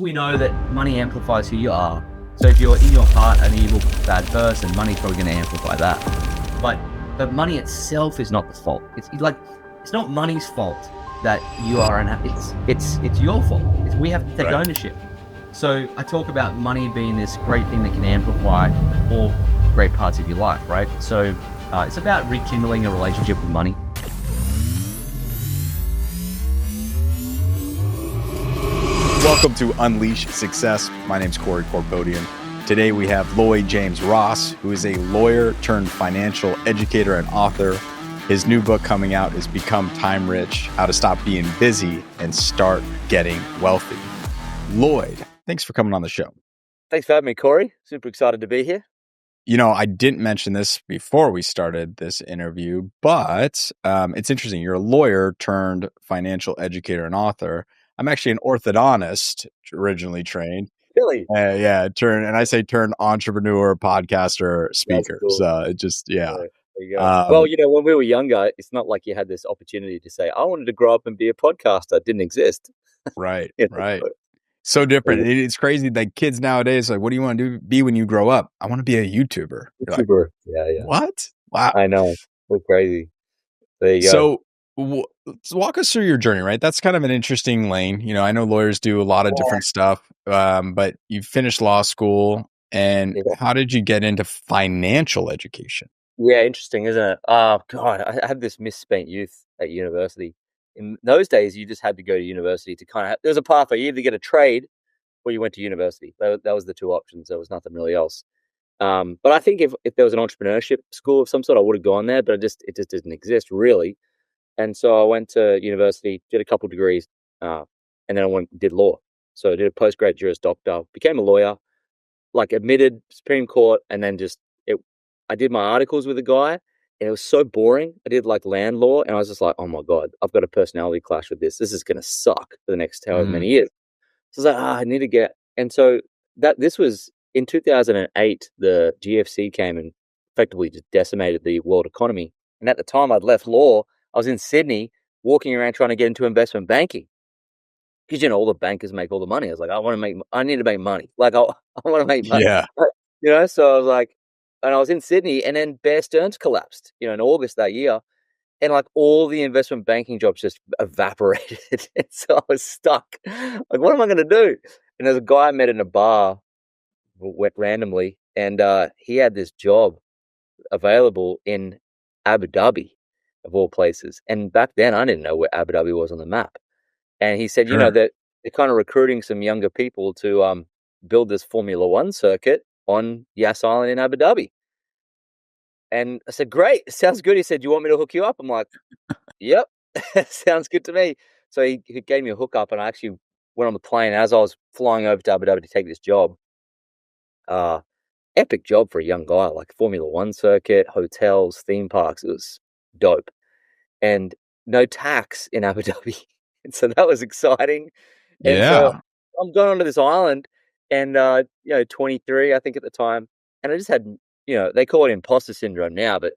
We know that money amplifies who you are. So if you're in your heart an evil, bad person, money's probably going to amplify that. But money itself is not the fault. It's not money's fault that you are unhappy. It's your fault. We have to take ownership. So I talk about money being this great thing that can amplify all great parts of your life, right? So it's about rekindling a relationship with money. Welcome to Unleash Success. My name's Corey Corpodian. Today we have Lloyd James Ross, who is a lawyer turned financial educator and author. His new book coming out is Become Time Rich: How to Stop Being Busy and Start Getting Wealthy. Lloyd, thanks for coming on the show. Thanks for having me, Corey. Super excited to be here. You know, I didn't mention this before we started this interview, but it's interesting. You're a lawyer turned financial educator and author. I'm actually an orthodontist, originally trained. Really? And I say turned entrepreneur, podcaster, speaker. Cool. So it just, There you go. Well, when we were younger, it's not like you had this opportunity to say, I wanted to grow up and be a podcaster. It didn't exist. Right. So different. It's crazy. Like kids nowadays, like, what do you want to be when you grow up? I want to be a YouTuber. YouTuber. Yeah. What? Wow. I know. We're crazy. There you go. So walk us through your journey, right? That's kind of an interesting lane. You know, I know lawyers do a lot of different stuff, but you finished law school. And how did you get into financial education? Yeah, interesting, isn't it? Oh, God, I had this misspent youth at university. In those days, you just had to go to university to there was a pathway. You either get a trade or you went to university. That was the two options. There was nothing really else. But I think if there was an entrepreneurship school of some sort, I would have gone there, but it just didn't exist really. And so I went to university, did a couple of degrees, and then I did law. So I did a postgrad Juris Doctor, became a lawyer, like admitted Supreme Court, and then I did my articles with a guy, and it was so boring. I did like land law, and I was just like, oh my God, I've got a personality clash with this. This is going to suck for the next however many years. So I was like, I need to get, and so this was in 2008, the GFC came and effectively just decimated the world economy. And at the time I'd left law, I was in Sydney walking around trying to get into investment banking because, all the bankers make all the money. I was like, I need to make money. Like, I want to make money. Yeah. So I was like, and I was in Sydney, and then Bear Stearns collapsed, in August that year. And like all the investment banking jobs just evaporated. And so I was stuck. Like, what am I going to do? And there's a guy I met in a bar, went randomly, and he had this job available in Abu Dhabi, of all places. And back then, I didn't know where Abu Dhabi was on the map. And he said, that they're kind of recruiting some younger people to build this Formula One circuit on Yas Island in Abu Dhabi. And I said, great, sounds good. He said, do you want me to hook you up? I'm like, yep, sounds good to me. So he gave me a hookup, and I actually went on the plane as I was flying over to Abu Dhabi to take this job. Epic job for a young guy, like Formula One circuit, hotels, theme parks. It was dope. And no tax in Abu Dhabi. And so that was exciting. And so I'm going onto this island, and 23, I think at the time. And I just had, they call it imposter syndrome now, but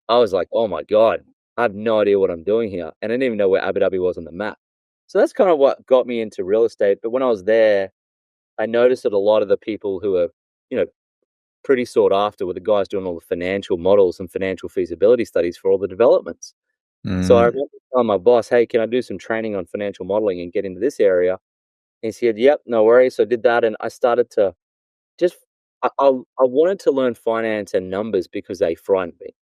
I was like, oh my God, I have no idea what I'm doing here. And I didn't even know where Abu Dhabi was on the map. So that's kind of what got me into real estate. But when I was there, I noticed that a lot of the people who are, pretty sought after were the guys doing all the financial models and financial feasibility studies for all the developments. So I remember telling my boss, hey, can I do some training on financial modeling and get into this area? And he said, yep, no worries. So I did that, and I started to I wanted to learn finance and numbers because they frightened me.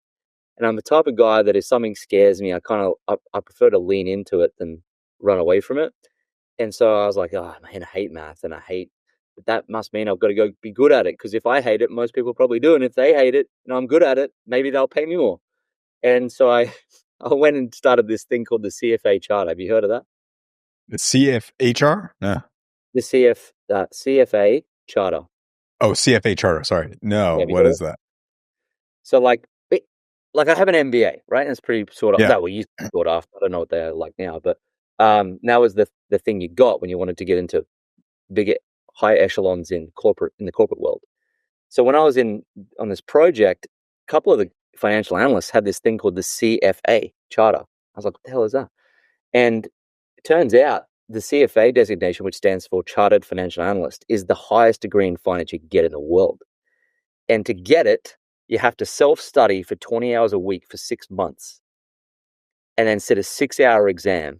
And I'm the type of guy that if something scares me, I prefer to lean into it than run away from it. And so I was like, oh man, I hate math, and but that must mean I've got to go be good at it, because if I hate it, most people probably do. And if they hate it and I'm good at it, maybe they'll pay me more. And so I went and started this thing called the CFA Charter. Have you heard of that? The CFHR? No. The CFA Charter. Oh, CFA Charter. Sorry. No. What is that? So like I have an MBA, right? And it's pretty sort of that we used to sort of. I don't know what they're like now, but now is the thing you got when you wanted to get into bigger, high echelons in the corporate world. So when I was on this project, a couple of the financial analysts had this thing called the CFA Charter. I was like, what the hell is that? And it turns out the CFA designation, which stands for Chartered Financial Analyst, is the highest degree in finance you can get in the world. And to get it, you have to self-study for 20 hours a week for 6 months and then sit a 6-hour exam,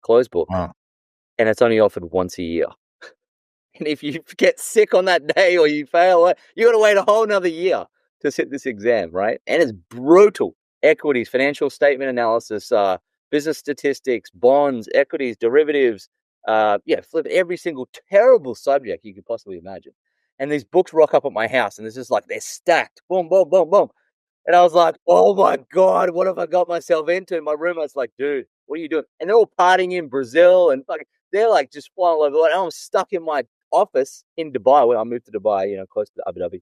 closed book, Wow. and it's only offered once a year. And if you get sick on that day or you fail, you got to wait a whole nother year to sit this exam, right? And it's brutal. Equities, financial statement analysis, business statistics, bonds, equities, derivatives, flip every single terrible subject you could possibly imagine. And these books rock up at my house, and it's just like they're stacked, boom, boom, boom, boom. And I was like, oh my God, what have I got myself into? My roommate's like, dude, what are you doing? And they're all partying in Brazil and fucking, they're like just flying all over. And I'm stuck in my office in Dubai when I moved to Dubai, close to Abu Dhabi.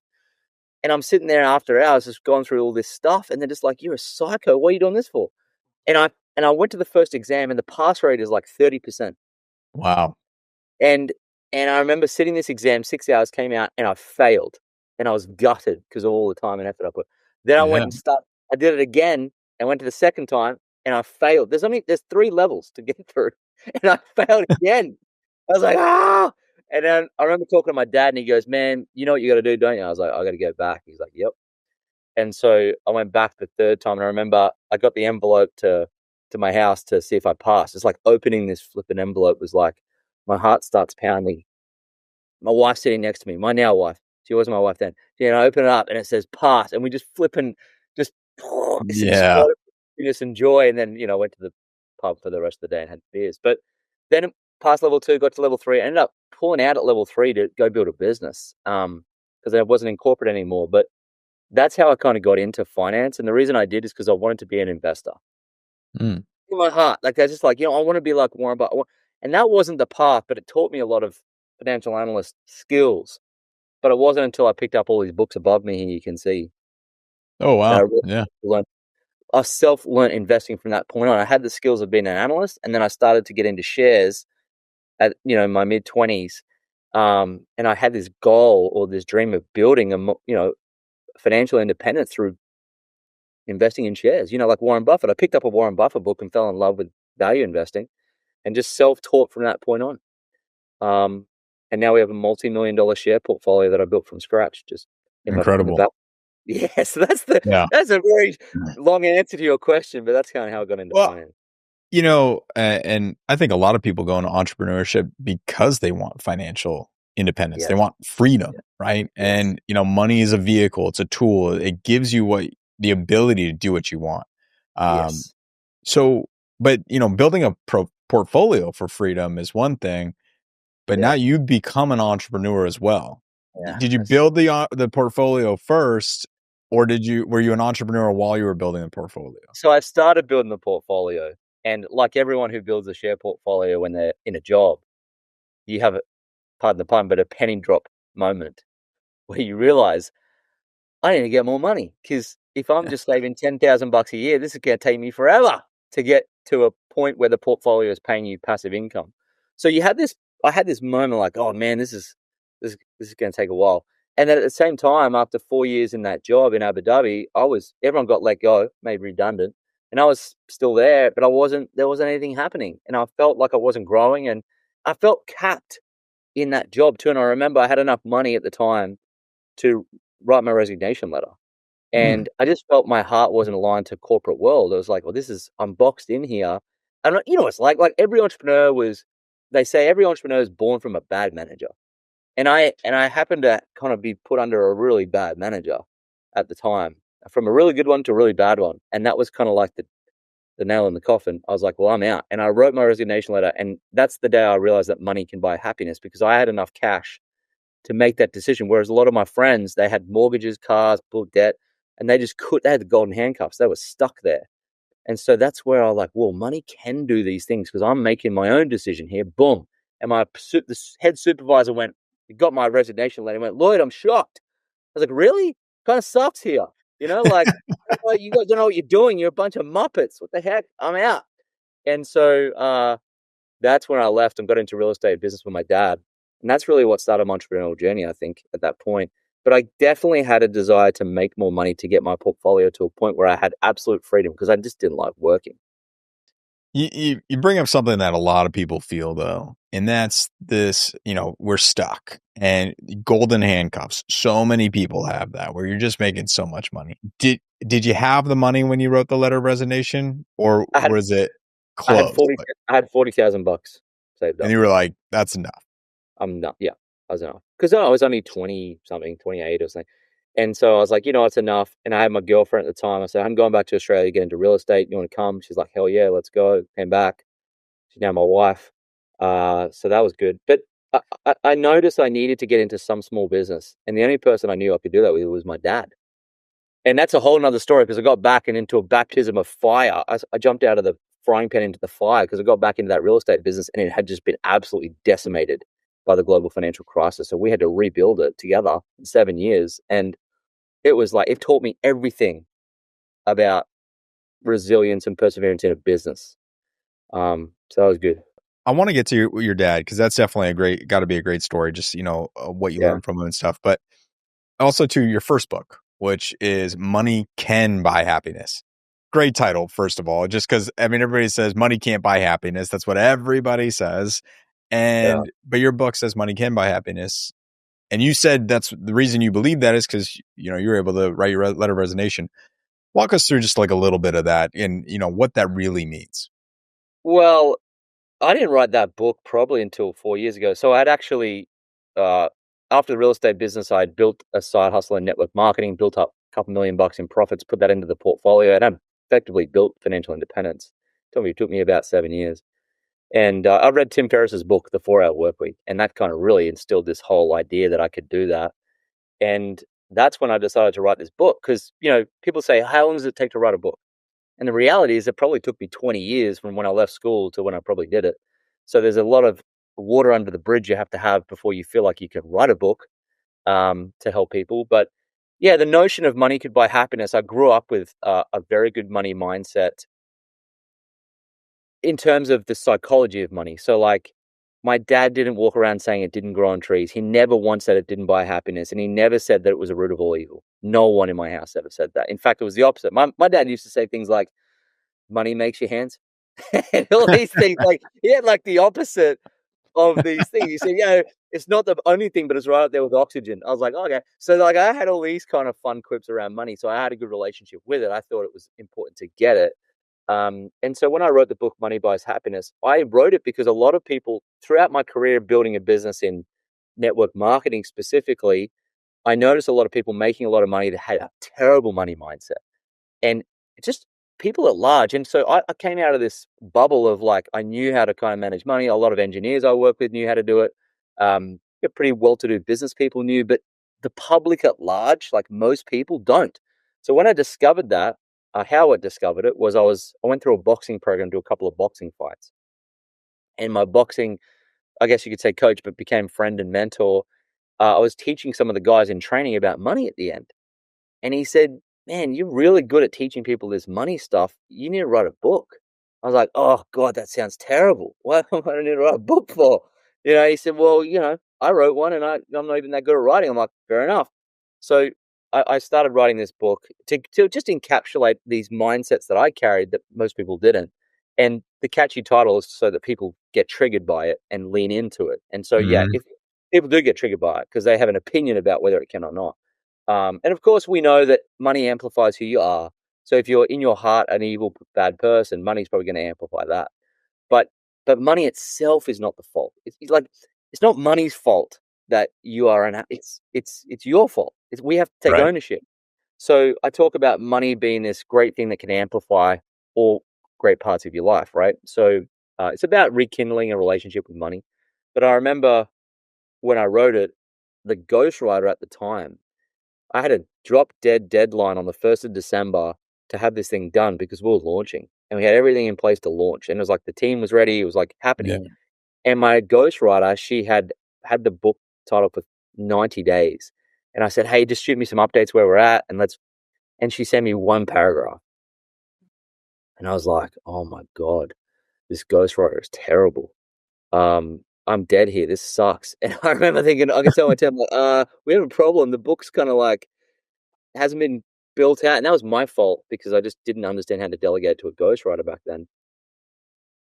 And I'm sitting there after hours just going through all this stuff. And they're just like, you're a psycho. What are you doing this for? And I went to the first exam and the pass rate is like 30%. Wow. And I remember sitting this exam, 6 hours, came out, and I failed. And I was gutted because of all the time and effort I put. Then I went and I did it again and went to the second time and I failed. There's 3 levels to get through. And I failed again. I was like, ah. And then I remember talking to my dad and he goes, man, you know what you got to do, don't you? I was like, I got to go back. He's like, yep. And so I went back the third time and I remember I got the envelope to my house to see if I passed. It's like opening this flipping envelope was like, my heart starts pounding. My wife's sitting next to me, my now wife. She wasn't my wife then. I open it up and it says pass. And we just flipping, just explode happiness and joy. And then, went to the pub for the rest of the day and had beers. But then past level 2, got to level 3. I ended up pulling out at level 3 to go build a business because I wasn't in corporate anymore. But that's how I kind of got into finance. And the reason I did is because I wanted to be an investor. In my heart. Like, I just like, I want to be like Warren Buffett. And that wasn't the path, but it taught me a lot of financial analyst skills. But it wasn't until I picked up all these books above me here, you can see. Oh, wow. I self-learned investing from that point on. I had the skills of being an analyst, and then I started to get into shares at, my mid-20s. And I had this goal or this dream of building financial independence through investing in shares, like Warren Buffett. I picked up a Warren Buffett book and fell in love with value investing and just self-taught from that point on. And now we have a multi-million-dollar share portfolio that I built from scratch. Just incredible. Yeah, so that's a very long answer to your question, but that's kind of how I got into finance. And I think a lot of people go into entrepreneurship because they want financial independence. They want freedom, right? And, money is a vehicle. It's a tool. It gives you the ability to do what you want. So, but, building a portfolio for freedom is one thing, but now you've become an entrepreneur as well. Did you build the portfolio first, or were you an entrepreneur while you were building the portfolio? So I started building the portfolio, and like everyone who builds a share portfolio when they're in a job, you have pardon the pun, but a penny drop moment where you realize I need to get more money, because if I'm just saving $10,000 a year, this is going to take me forever to get to a point where the portfolio is paying you passive income. So I had this moment like, oh man, this is going to take a while. And then at the same time, after 4 years in that job in Abu Dhabi, everyone got let go, made redundant, and I was still there, but there wasn't anything happening. And I felt like I wasn't growing, and I felt capped in that job too. And I remember I had enough money at the time to write my resignation letter. And I just felt my heart wasn't aligned to corporate world. I was like, well, I'm boxed in here. And it's like every entrepreneur they say every entrepreneur is born from a bad manager. And I happened to kind of be put under a really bad manager at the time, from a really good one to a really bad one. And that was kind of like the nail in the coffin. I was like, well, I'm out. And I wrote my resignation letter. And that's the day I realized that money can buy happiness, because I had enough cash to make that decision. Whereas a lot of my friends, they had mortgages, cars, book debt, and they had the golden handcuffs. They were stuck there. And so that's where I was like, well, money can do these things because I'm making my own decision here. Boom. And the head supervisor got my resignation letter and went, Lloyd, I'm shocked. I was like, really? Kind of sucks here. You guys don't know what you're doing. You're a bunch of muppets. What the heck? I'm out. And so that's when I left and got into real estate business with my dad. And that's really what started my entrepreneurial journey, I think, at that point. But I definitely had a desire to make more money to get my portfolio to a point where I had absolute freedom, because I just didn't like working. You bring up something that a lot of people feel though, and that's this, we're stuck and golden handcuffs. So many people have that where you're just making so much money. Did you have the money when you wrote the letter of resignation, or I had was it I had close? 40 I had $40,000 saved And up. you were like, that's enough. I'm not, yeah, I was enough because I was only 20 something, 28 or something. And so I was like, it's enough. And I had my girlfriend at the time. I said, I'm going back to Australia to get into real estate. You want to come? She's like, hell yeah, let's go. Came back. She's now my wife. So that was good. But I noticed I needed to get into some small business. And the only person I knew I could do that with was my dad. And that's a whole nother story because I got back and into a baptism of fire. I jumped out of the frying pan into the fire because I got back into that real estate business and it had just been absolutely decimated by the global financial crisis. So we had to rebuild it together in 7 years. And it was like, it taught me everything about resilience and perseverance in a business. So that was good. I want to get to your dad because that's definitely got to be a great story. Just what you Yeah. learned from him and stuff, but also to your first book, which is Money Can Buy Happiness. Great title, first of all, just because everybody says money can't buy happiness. That's what everybody says, but your book says money can buy happiness, and you said that's the reason you believe that is because you were able to write your letter of resignation. Walk us through just like a little bit of that, and what that really means. Well, I didn't write that book probably until 4 years ago. So I'd actually, after the real estate business, I'd built a side hustle in network marketing, built up a couple $1 million in profits, put that into the portfolio, and I effectively built financial independence. It took me about 7 years. And I read Tim Ferriss's book, The 4 Hour Workweek, and that kind of really instilled this whole idea that I could do that. And that's when I decided to write this book because, people say, how long does it take to write a book? And the reality is it probably took me 20 years from when I left school to when I probably did it. So there's a lot of water under the bridge you have to have before you feel like you can write a book to help people. But yeah, the notion of money could buy happiness. I grew up with a very good money mindset in terms of the psychology of money. So like my dad didn't walk around saying it didn't grow on trees. He never once said it didn't buy happiness. And he never said that it was a root of all evil. No one in my house ever said that. In fact, it was the opposite. My dad used to say things like, money makes you hands. And all these things, like he had like the opposite of these things. He said, it's not the only thing, but it's right up there with oxygen. I was like, okay. So like I had all these kind of fun quips around money. So I had a good relationship with it. I thought it was important to get it. And so when I wrote the book Money Buys Happiness, I wrote it because a lot of people throughout my career building a business in network marketing specifically, I noticed a lot of people making a lot of money that had a terrible money mindset. And it's just people at large. And so I came out of this bubble of like, I knew how to kind of manage money. A lot of engineers I work with knew how to do it. Pretty well-to-do business people knew, but the public at large, like most people don't. So when I discovered that, how I discovered it was I went through a boxing program to a couple of boxing fights. And my boxing, I guess you could say coach, but became friend and mentor. I was teaching some of the guys in training about money at the end. And he said, man, you're really good at teaching people this money stuff. You need to write a book. I was like, oh, God, that sounds terrible. What do I need to write a book for? He said, well, I wrote one and I'm not even that good at writing. I'm like, fair enough. So I started writing this book to just encapsulate these mindsets that I carried that most people didn't. And the catchy title is so that people get triggered by it and lean into it. And so, yeah, Mhm. if people do get triggered by it because they have an opinion about whether it can or not. And of course, we know that money amplifies who you are. So if you're in your heart an evil, bad person, money's probably going to amplify that. But money itself is not the fault. It's like it's not money's fault that you are an. It's your fault. We have to take Right. ownership. So I talk about money being this great thing that can amplify all great parts of your life, right? So it's about rekindling a relationship with money. But I remember when I wrote it, the ghostwriter at the time, I had a drop dead deadline on the 1st of December to have this thing done because we were launching and we had everything in place to launch. And it was like the team was ready. It was like happening. Yeah. And my ghostwriter, she had the book title for 90 days. And I said, hey, just shoot me some updates where we're at. And she sent me one paragraph. And I was like, oh my God, this ghostwriter is terrible. I'm dead here. This sucks. And I remember thinking, I can tell my team, like, we have a problem. The book's kind of like, hasn't been built out, and that was my fault because I just didn't understand how to delegate to a ghostwriter back then.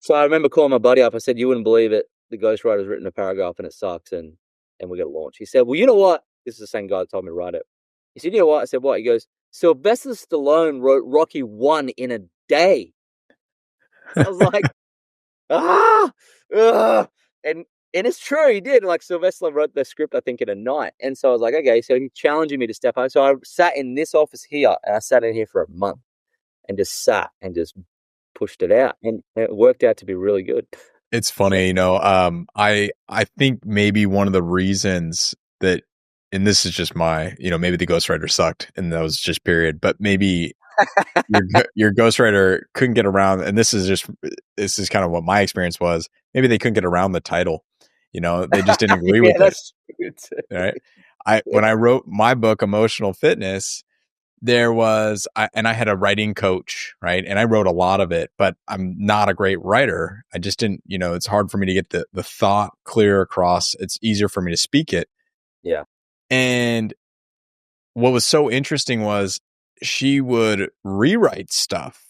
So I remember calling my buddy up. I said, "You wouldn't believe it. The ghostwriter's written a paragraph and it sucks, and we got to launch." He said, "Well, you know what?" This is the same guy that told me to write it. He said, "You know what?" I said, "What?" He goes, "Sylvester Stallone wrote Rocky 1 in a day." I was like, "Ah, ugh." and and it's true. He did. Like Sylvester wrote the script, I think, in a night. And so I was like, okay. So he's challenging me to step up. So I sat in this office here, and I sat in here for a month and just sat and just pushed it out, and it worked out to be really good. It's funny, I think maybe one of the reasons that, and this is just my, maybe the ghostwriter sucked and that was just period, but maybe your ghostwriter couldn't get around, and this is kind of what my experience was. Maybe they couldn't get around the title. They just didn't agree Yeah, with it. that's true too. Right. When I wrote my book, Emotional Fitness, I had a writing coach, right? And I wrote a lot of it, but I'm not a great writer. I just didn't, it's hard for me to get the thought clear across. It's easier for me to speak it. Yeah. And what was so interesting was she would rewrite stuff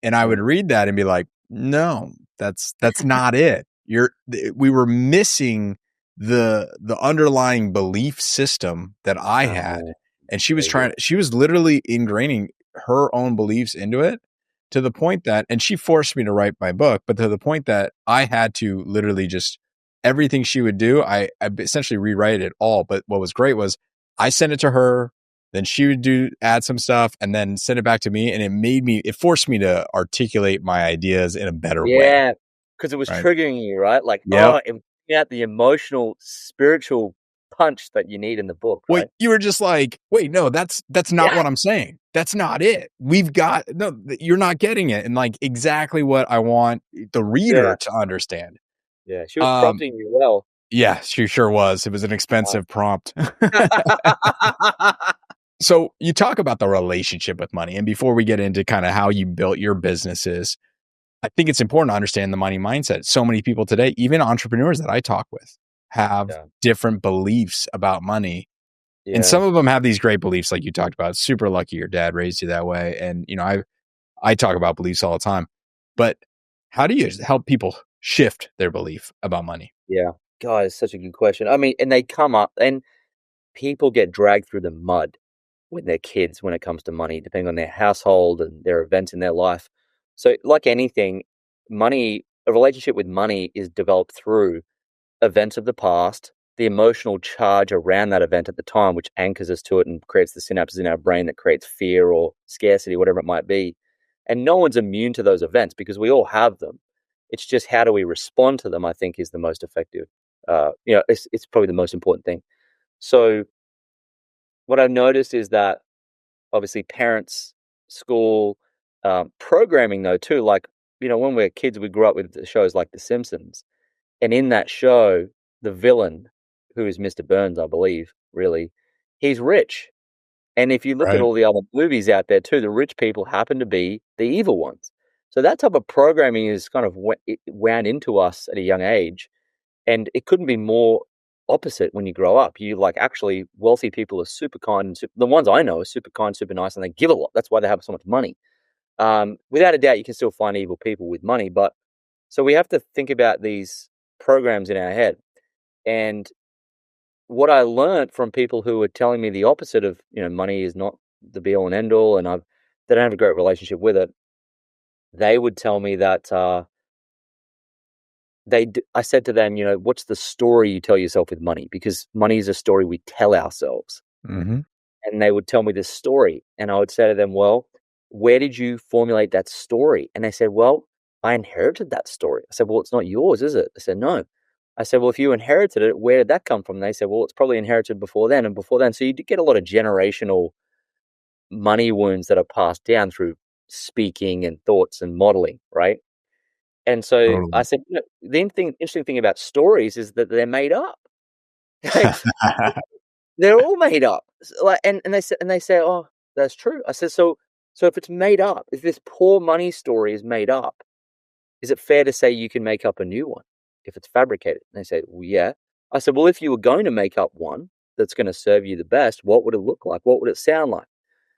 and I would read that and be like, no, that's not it. We were missing the underlying belief system that I had. And she was literally ingraining her own beliefs into it to the point that, and she forced me to write my book, but to the point that I had to literally just everything she would do, I essentially rewrite it all. But what was great was I sent it to her, then she would add some stuff and then send it back to me. And it forced me to articulate my ideas in a better way. Yeah. Because it was triggering you, right? Like, it got the emotional, spiritual punch that you need in the book, right? Well, you were just like, wait, no, that's not what I'm saying. That's not it. You're not getting it. And like exactly what I want the reader to understand. Yeah. She was prompting you well. Yeah, she sure was. It was an expensive prompt. So you talk about the relationship with money. And before we get into kind of how you built your businesses, I think it's important to understand the money mindset. So many people today, even entrepreneurs that I talk with, have different beliefs about money. Yeah. And some of them have these great beliefs like you talked about. Super lucky your dad raised you that way. And, I talk about beliefs all the time. But how do you help people shift their belief about money? Yeah. God, it's such a good question. I mean, and they come up and people get dragged through the mud when they're kids when it comes to money, depending on their household and their events in their life. So like anything, a relationship with money is developed through events of the past, the emotional charge around that event at the time, which anchors us to it and creates the synapses in our brain that creates fear or scarcity, whatever it might be. And no one's immune to those events because we all have them. It's just how do we respond to them, I think, is the most effective. It's probably the most important thing. So what I've noticed is that obviously parents, school, programming though too, like, when we're kids, we grew up with shows like The Simpsons. And in that show, the villain, who is Mr. Burns, I believe, really, he's rich. And if you look at all the other movies out there too, the rich people happen to be the evil ones. So that type of programming is kind of wound into us at a young age. And it couldn't be more opposite when you grow up. You actually, wealthy people are super kind. And the ones I know are super kind, super nice, and they give a lot. That's why they have so much money. Without a doubt, you can still find evil people with money. But so we have to think about these programs in our head. And what I learned from people who were telling me the opposite of, money is not the be all and end all, and they don't have a great relationship with it. They would tell me that I said to them, what's the story you tell yourself with money? Because money is a story we tell ourselves. Mm-hmm. And they would tell me this story. And I would say to them, well, where did you formulate that story? And they said, well, I inherited that story. I said, well, it's not yours, is it? They said, no. I said, well, if you inherited it, where did that come from? And they said, well, it's probably inherited before then and before then. So you get a lot of generational money wounds that are passed down through speaking and thoughts and modeling, right? And so I said, the interesting thing about stories is that they're made up. They're all made up. And they say, oh, that's true. I said, so if it's made up, if this poor money story is made up, is it fair to say you can make up a new one if it's fabricated? And they say, well, yeah. I said, well, if you were going to make up one that's going to serve you the best, what would it look like? What would it sound like?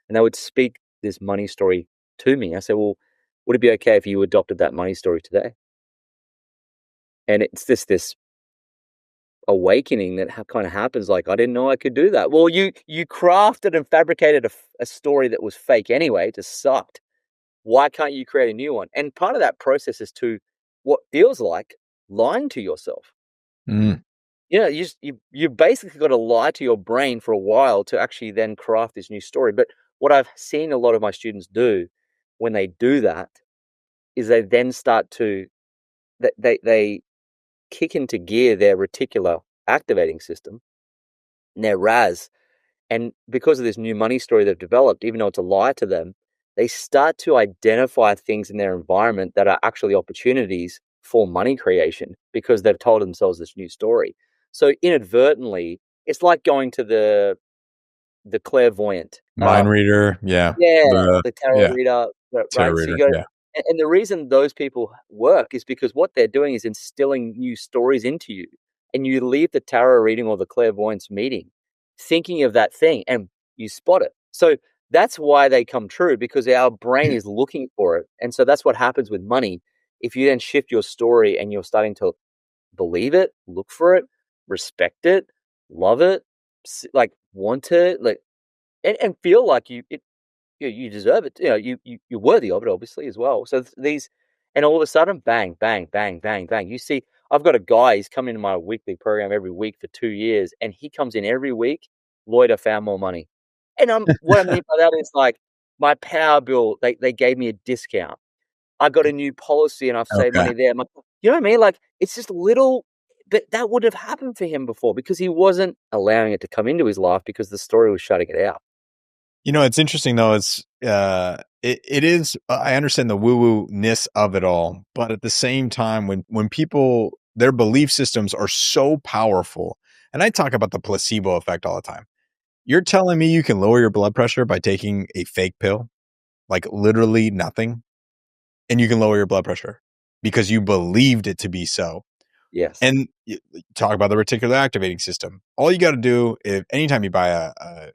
And they would speak this money story to me. I said, well, would it be okay if you adopted that money story today? And it's this awakening that kind of happens. Like, I didn't know I could do that. Well, you crafted and fabricated a story that was fake anyway. It just sucked. Why can't you create a new one? And part of that process is to what feels like lying to yourself. Mm. You know, you basically got to lie to your brain for a while to actually then craft this new story. But what I've seen a lot of my students do when they do that is they then start to they kick into gear their reticular activating system and their RAS. And because of this new money story they've developed, even though it's a lie to them, they start to identify things in their environment that are actually opportunities for money creation because they've told themselves this new story. So inadvertently, it's like going to the clairvoyant. Mind reader. Yeah. Yeah, The the tarot yeah. reader, Tarot right? So you reader. go, Yeah. and the reason those people work is because what they're doing is instilling new stories into you, and you leave the tarot reading or the clairvoyance meeting thinking of that thing, and you spot it. So that's why they come true, because our brain is looking for it, and so that's what happens with money. If you then shift your story and you're starting to believe it, look for it, respect it, love it, like want it, like and feel like you deserve it. You know, you're worthy of it, obviously, as well. So these, and all of a sudden, bang, bang, bang, bang, bang. You see, I've got a guy. He's come into my weekly program every week for 2 years, and he comes in every week. Lloyd, I found more money, and what I mean by that is like my power bill. They gave me a discount. I got a new policy, and I've saved Okay. money there. You know what I mean? Like it's just little. But that would have happened for him before because he wasn't allowing it to come into his life because the story was shutting it out. You know, it's interesting though. It's it is. I understand the woo woo ness of it all, but at the same time, when people their belief systems are so powerful, and I talk about the placebo effect all the time. You're telling me you can lower your blood pressure by taking a fake pill, like literally nothing, and you can lower your blood pressure because you believed it to be so. Yes. And talk about the reticular activating system. All you got to do if anytime you buy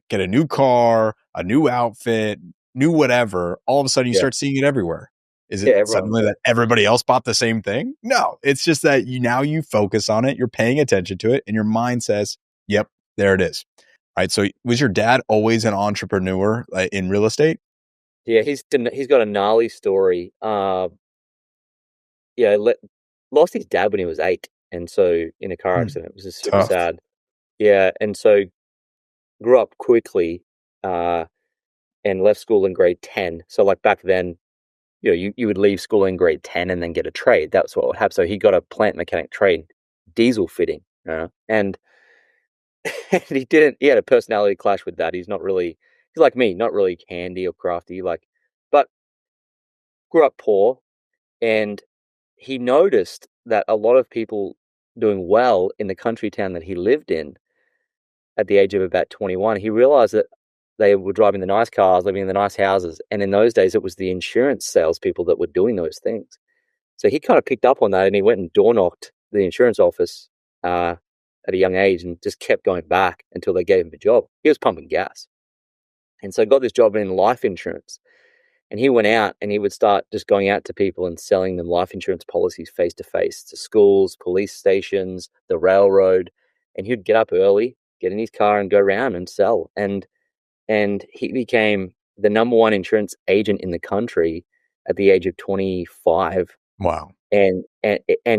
get a new car, a new outfit, new whatever, all of a sudden you Yeah. start seeing it everywhere. Is Yeah. it Everyone. suddenly that everybody else bought the same thing? No, it's just that you focus on it, you're paying attention to it, and your mind says, "Yep, there it is." Right. So, was your dad always an entrepreneur in real estate? Yeah, he's got a gnarly story. Yeah, lost his dad when he was 8, and so in a car Hmm, accident. It was just super tough. sad. Yeah, and so grew up quickly, uh, and left school in grade 10. So like back then, you know, you would leave school in grade 10 and then get a trade. That's what would happen. So he got a plant mechanic trade, diesel fitting, and and he had a personality clash with that. He's like me, not really handy or crafty, like, but grew up poor. And he noticed that a lot of people doing well in the country town that he lived in at the age of about 21, he realized that they were driving the nice cars, living in the nice houses. And in those days, it was the insurance salespeople that were doing those things. So he kind of picked up on that and he went and door knocked the insurance office at a young age and just kept going back until they gave him a job. He was pumping gas. And so got this job in life insurance. And he went out and he would start just going out to people and selling them life insurance policies face to face to schools, police stations, the railroad. And he'd get up early, get in his car and go around and sell. And he became the number one insurance agent in the country at the age of 25. Wow. And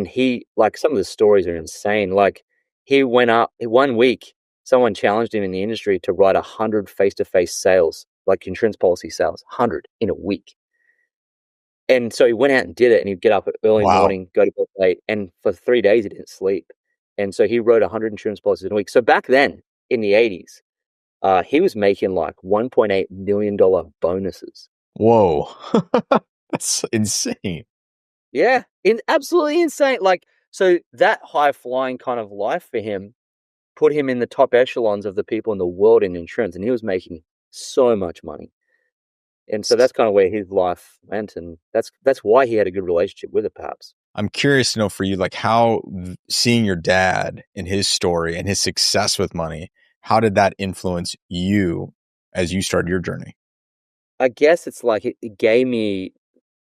he, like, some of the stories are insane. Like, he went up one week, someone challenged him in the industry to write 100 face-to-face sales, like insurance policy sales, 100 in a week. And so he went out and did it, and he'd get up early Wow. morning, go to bed late, and for 3 days he didn't sleep. And so he wrote 100 insurance policies in a week. So back then, in the 80s, he was making like $1.8 million bonuses. Whoa. That's insane. Yeah, absolutely insane. Like, so that high flying kind of life for him put him in the top echelons of the people in the world in insurance, and he was making so much money. And so that's kind of where his life went, and that's why he had a good relationship with it, perhaps. I'm curious to know for you, like how seeing your dad and his story and his success with money, how did that influence you as you started your journey? I guess it's like it gave me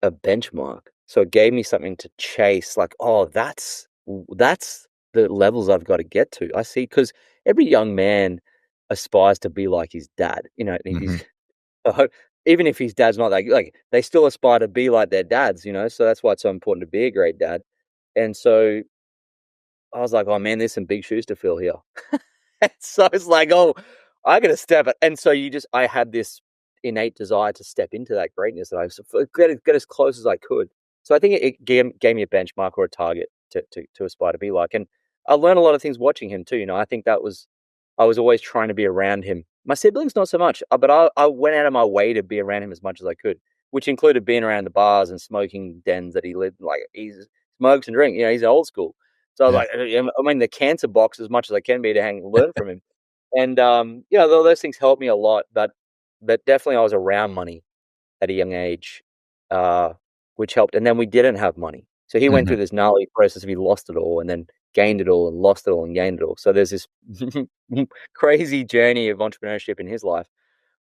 a benchmark. So it gave me something to chase, like, oh, that's that's the levels I've got to get to. I see, because every young man aspires to be like his dad, and if Hmm. he's even if his dad's not that good, like, they still aspire to be like their dads, so that's why it's so important to be a great dad. And so I was like, oh man, there's some big shoes to fill here. So it's like, oh, I got to step it. And so I had this innate desire to step into that greatness that I was get as close as I could. So I think it gave me a benchmark or a target to aspire to be like. And I learned a lot of things watching him too. I think I was always trying to be around him. My siblings, not so much, but I went out of my way to be around him as much as I could, which included being around the bars and smoking dens that he lived. Like, he smokes and drinks, he's old school. So I was Yeah. like, I'm in the cancer box as much as I can be to learn from him. And, those things helped me a lot, but definitely I was around money at a young age, uh, which helped. And then we didn't have money. So he went Hmm. through this gnarly process of he lost it all and then gained it all and lost it all and gained it all. So there's this crazy journey of entrepreneurship in his life.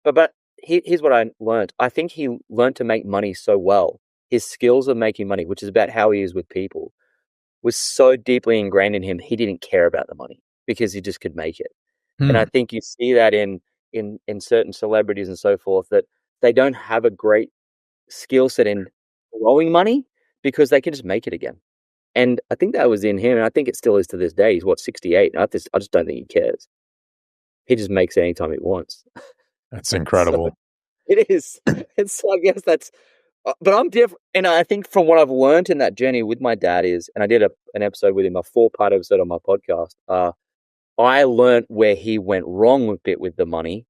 But here's what I learned. I think he learned to make money so well. His skills of making money, which is about how he is with people, was so deeply ingrained in him. He didn't care about the money because he just could make it. And I Hmm. think you see that in certain celebrities and so forth, that they don't have a great skill set in growing money because they can just make it again. And I think that was in him, and I think it still is to this day. He's 68. I just don't think he cares. He just makes it anytime he wants. That's So incredible. it is. And so I guess that's. But I'm different, and I think from what I've learned in that journey with my dad is, and I did an episode with him, a 4-part episode on my podcast. I learned where he went wrong a bit with the money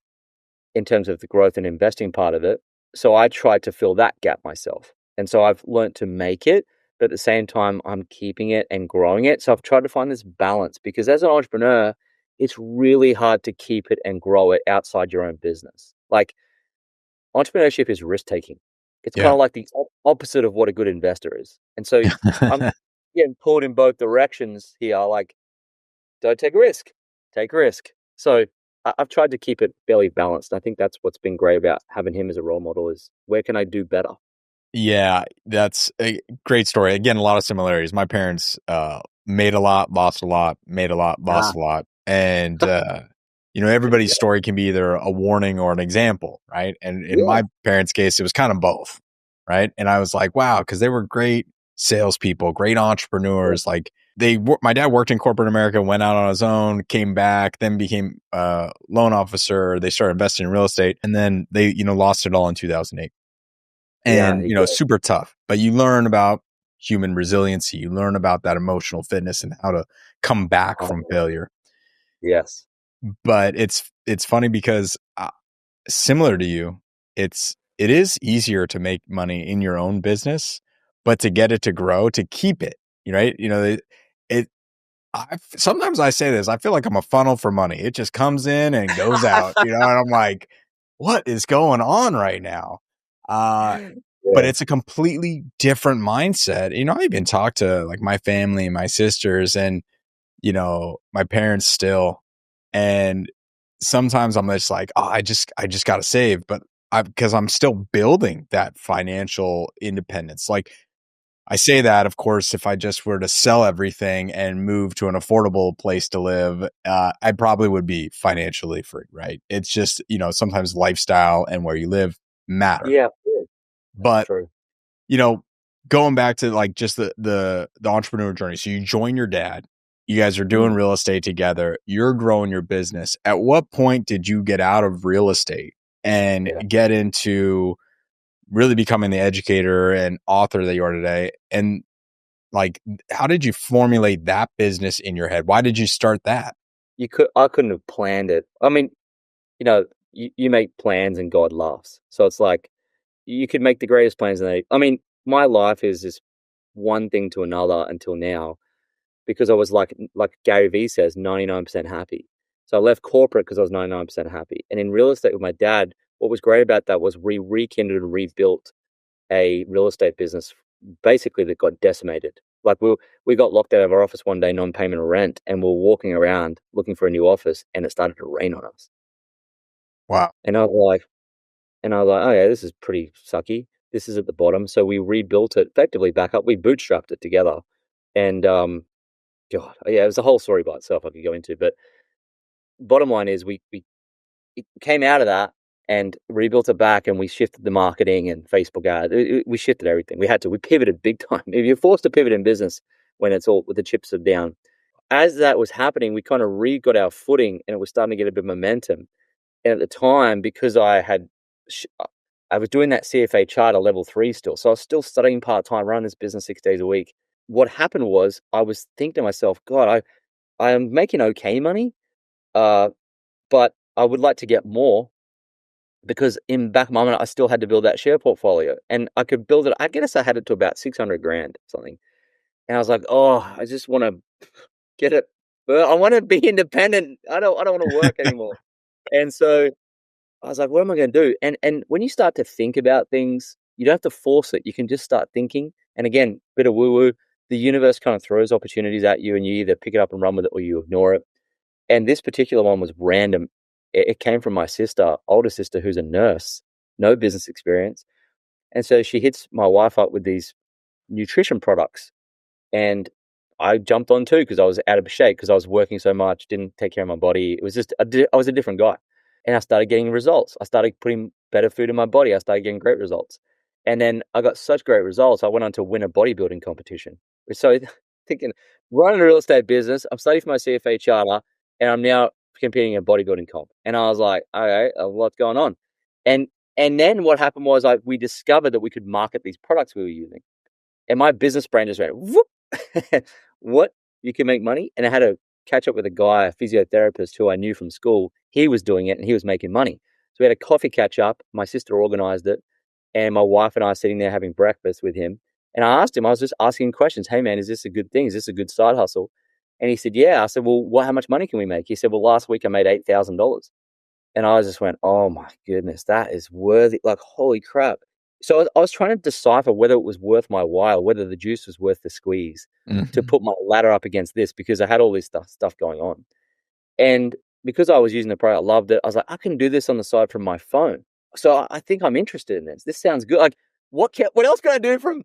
in terms of the growth and investing part of it. So I tried to fill that gap myself. And so I've learned to make it, but at the same time, I'm keeping it and growing it. So I've tried to find this balance, because as an entrepreneur, it's really hard to keep it and grow it outside your own business. Like, entrepreneurship is risk taking. It's kind Yeah. of like the opposite of what a good investor is. And so I'm getting pulled in both directions here. Like, don't take a risk, take a risk. So I've tried to keep it fairly balanced. I think that's what's been great about having him as a role model, is where can I do better? Yeah, that's a great story. Again, a lot of similarities. My parents made a lot, lost a lot, made a lot, Ah, lost a lot. And everybody's yeah, story can be either a warning or an example, right? And in yeah, my parents' case, it was kind of both, right? And I was like, wow, because they were great salespeople, great yeah, entrepreneurs. Like, my dad worked in corporate America, went out on his own, came back, then became a loan officer. They started investing in real estate, and then they, lost it all in 2008. yeah. And, super tough, but you learn about human resiliency. You learn about that emotional fitness and how to come back from Oh, failure. yes, But it's funny because similar to you, it is easier to make money in your own business, but to get it to grow, to keep it, right? It sometimes I say this, I feel like I'm a funnel for money. It just comes in and goes out, and I'm like, what is going on right now? But yeah, it's a completely different mindset. I even talk to like my family and my sisters and, my parents still. And sometimes I'm just like, oh, I just got to save, but because I'm still building that financial independence. Like, I say that, of course, if I just were to sell everything and move to an affordable place to live, I probably would be financially free, right? It's just, sometimes lifestyle and where you live matter. yeah. That's But, true. you know, going back to like just the entrepreneur journey. So you join your dad, you guys are doing Mm, real estate together, you're growing your business. At what point did you get out of real estate and yeah. get into really becoming the educator and author that you are today? And like, how did you formulate that business in your head? Why did you start that? I couldn't have planned it. I mean, you make plans and God laughs. So it's like, you could make the greatest plans, and I mean, my life is just one thing to another until now, because I was like Gary Vee says, 99% happy. So I left corporate because I was 99% happy. And in real estate with my dad, what was great about that was we rekindled and rebuilt a real estate business basically that got decimated. Like, we got locked out of our office one day, non-payment of rent, and we are walking around looking for a new office, and it started to rain on us. Wow. And I was like, oh yeah, this is pretty sucky. This is at the bottom. So we rebuilt it effectively back up. We bootstrapped it together. And God, yeah, it was a whole story by itself I could go into. But bottom line is we it came out of that and rebuilt it back, and we shifted the marketing and Facebook ad. We shifted everything. We had to. We pivoted big time. If you're forced to pivot in business when it's all with the chips are down, as that was happening, we kind of got our footing, and it was starting to get a bit of momentum. And at the time, because I was doing that CFA charter level 3 still, so I was still studying part time, running this business 6 days a week. What happened was I was thinking to myself, God, I am making okay money, but I would like to get more, because in back of my mind, I still had to build that share portfolio, and I could build it. I guess I had it to about 600 grand something. And I was like, oh, I just want to get it. But I want to be independent. I don't want to work anymore. And so I was like, what am I going to do? And when you start to think about things, you don't have to force it. You can just start thinking. And again, bit of woo woo. The universe kind of throws opportunities at you, and you either pick it up and run with it, or you ignore it. And this particular one was random. It came from my sister, older sister, who's a nurse, no business experience. And so she hits my wife up with these nutrition products. And I jumped on too, because I was out of shape, because I was working so much, didn't take care of my body. It was just, I was a different guy. And I started getting results. I started putting better food in my body. I started getting great results. And then I got such great results, I went on to win a bodybuilding competition. So thinking, running a real estate business, I'm studying for my CFA charter, and I'm now competing in a bodybuilding comp. And I was like, okay, what's going on? And then what happened was we discovered that we could market these products we were using. And my business brain just went, whoop. What? You can make money? And I had to catch up with a guy, a physiotherapist who I knew from school. He was doing it and he was making money. So we had a coffee catch up. My sister organized it. And my wife and I are sitting there having breakfast with him. And I asked him, I was just asking questions. Hey, man, is this a good thing? Is this a good side hustle? And he said, yeah. I said, well, how much money can we make? He said, well, last week I made $8,000. And I just went, oh my goodness, that is worthy. Like, holy crap. So I was trying to decipher whether it was worth my while, whether the juice was worth the squeeze to put my ladder up against this, because I had all this stuff going on. And because I was using the product, I loved it. I was like, I can do this on the side from my phone. So I think I'm interested in this. This sounds good. Like, what else can I do from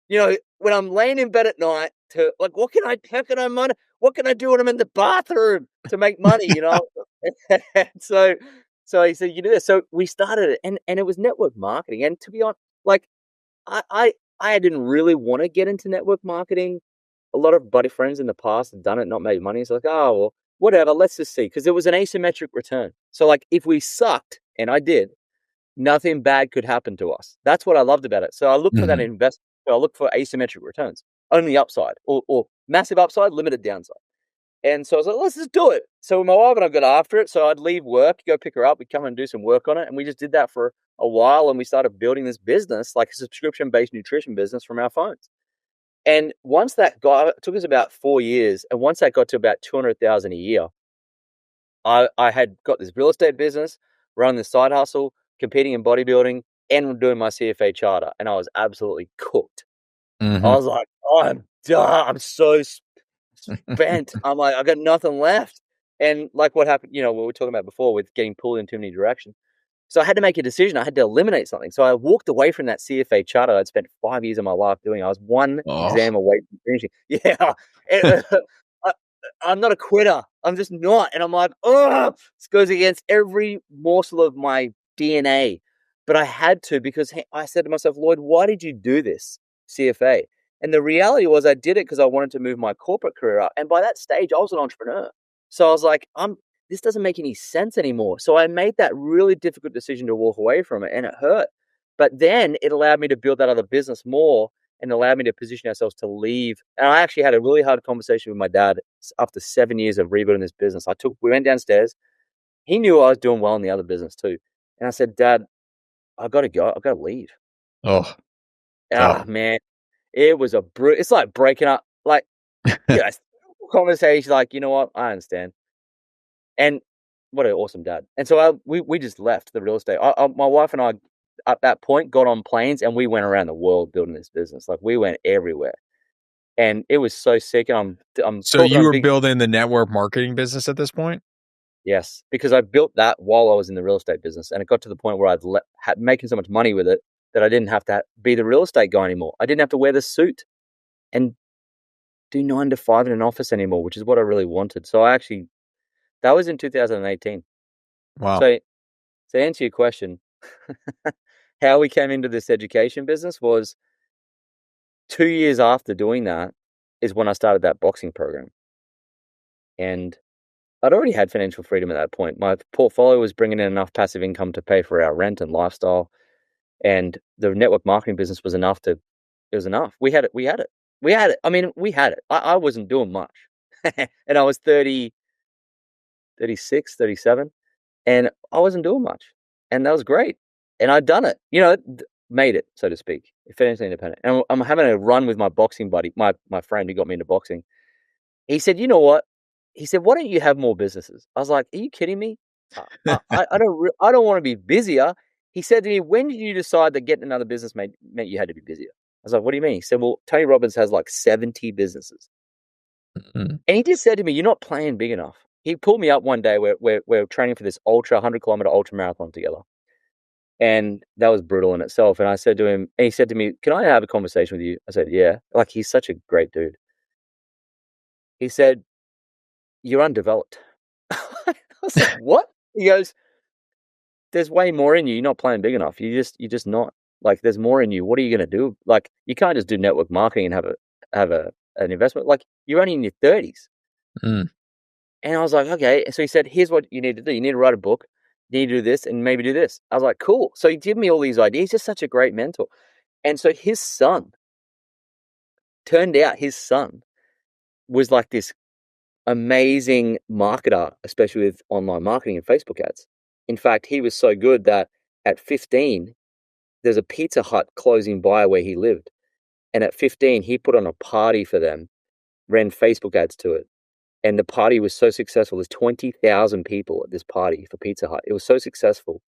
when I'm laying in bed at night to, like, what can I do when I'm in the bathroom to make money, So he said, you do this. So we started it, and it was network marketing. And to be honest, like, I didn't really want to get into network marketing. A lot of buddy friends in the past have done it, not made money. It's like, oh, well, whatever, let's just see. Because it was an asymmetric return. So, like, if we sucked, and I did, nothing bad could happen to us. That's what I loved about it. So I look for that investment. So I look for asymmetric returns, only upside, or massive upside, limited downside. And so I was like, let's just do it. So my wife and I got after it. So I'd leave work, go pick her up, we'd come and do some work on it. And we just did that for a while. And we started building this business, like a subscription-based nutrition business, from our phones. And once that it took us about 4 years. And once that got to about 200,000 a year, I had got this real estate business, running this side hustle, competing in bodybuilding, and doing my CFA charter. And I was absolutely cooked. I was like, oh, I'm done. I'm so spent. I'm like, I got nothing left. And like what happened, what we were talking about before with getting pulled in too many directions. So I had to make a decision. I had to eliminate something. So I walked away from that CFA charter I'd spent 5 years of my life doing. I was one exam away from finishing. Yeah. I'm not a quitter. I'm just not. And I'm like, oh, this goes against every morsel of my DNA. But I had to, because I said to myself, Lloyd, why did you do this CFA? And the reality was I did it because I wanted to move my corporate career up. And by that stage, I was an entrepreneur. So I was like, this doesn't make any sense anymore. So I made that really difficult decision to walk away from it, and it hurt. But then it allowed me to build that other business more, and allowed me to position ourselves to leave. And I actually had a really hard conversation with my dad after 7 years of rebuilding this business. We went downstairs. He knew I was doing well in the other business too. And I said, Dad, I got to go. I got to leave. Oh, man. It was it's like breaking up, like, conversation, like, you know what? I understand. And what an awesome dad. And so we just left the real estate. My wife and I, at that point, got on planes and we went around the world building this business. Like, we went everywhere. And it was so sick. And so you were building the network marketing business at this point? Yes, because I built that while I was in the real estate business. And it got to the point where I'd making so much money with it that I didn't have to be the real estate guy anymore. I didn't have to wear the suit. And do 9 to 5 in an office anymore, which is what I really wanted. So that was in 2018. Wow. So to answer your question, how we came into this education business was 2 years after doing that is when I started that boxing program. And I'd already had financial freedom at that point. My portfolio was bringing in enough passive income to pay for our rent and lifestyle. And the network marketing business was enough it was enough. We had it. I mean, we had it. I wasn't doing much. And I was 30, 36, 37, and I wasn't doing much. And that was great. And I'd done it, made it, so to speak, financially independent. And I'm having a run with my boxing buddy, my friend who got me into boxing. He said, you know what? He said, why don't you have more businesses? I was like, are you kidding me? I don't want to be busier. He said to me, when did you decide that getting another business meant you had to be busier? I was like, what do you mean? He said, well, Tony Robbins has like 70 businesses. Mm-hmm. And he just said to me, you're not playing big enough. He pulled me up one day. We're training for this 100-kilometer ultra marathon together. And that was brutal in itself. And I said to him, and he said to me, can I have a conversation with you? I said, yeah. Like, he's such a great dude. He said, you're undeveloped. I was like, what? He goes, there's way more in you. You're not playing big enough. You're just not. Like, there's more in you. What are you going to do? Like, you can't just do network marketing and have an investment. Like, you're only in your 30s. Mm. And I was like, okay. So he said, here's what you need to do. You need to write a book. You need to do this and maybe do this. I was like, cool. So he gave me all these ideas. He's just such a great mentor. And so turned out his son was like this amazing marketer, especially with online marketing and Facebook ads. In fact, he was so good that at 15, there's a Pizza Hut closing by where he lived. And at 15, he put on a party for them, ran Facebook ads to it. And the party was so successful. There's 20,000 people at this party for Pizza Hut. It was so successful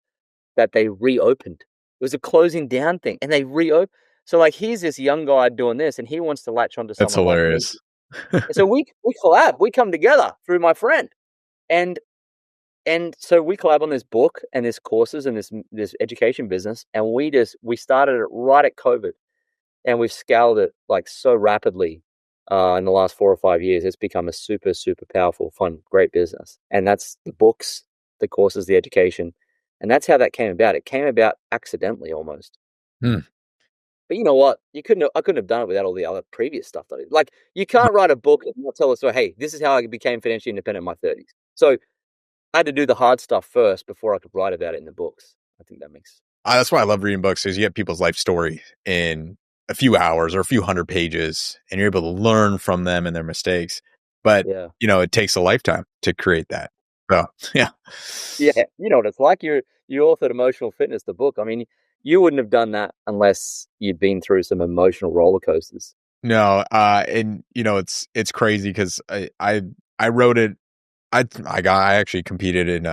that they reopened. It was a closing down thing. And they reopened. So like, here's this young guy doing this and he wants to latch onto That's someone hilarious. like me. And so we collab. We come together through my friend. And so we collab on this book and this courses and this education business. And we started it right at COVID. And we've scaled it like so rapidly in the last 4 or 5 years. It's become a super, super powerful, fun, great business. And that's the books, the courses, the education. And that's how that came about. It came about accidentally almost. Hmm. But you know what? I couldn't have done it without all the other previous stuff that I did. Like, you can't write a book and not tell us, hey, this is how I became financially independent in my 30s. So I had to do the hard stuff first before I could write about it in the books. I think that makes That's why I love reading books, is you get people's life story in a few hours or a few hundred pages, and you're able to learn from them and their mistakes. But, yeah. It takes a lifetime to create that. So, yeah. Yeah. You know what it's like. You authored Emotional Fitness, the book. I mean, you wouldn't have done that unless you'd been through some emotional roller coasters. No. And it's crazy because I wrote it. I actually competed in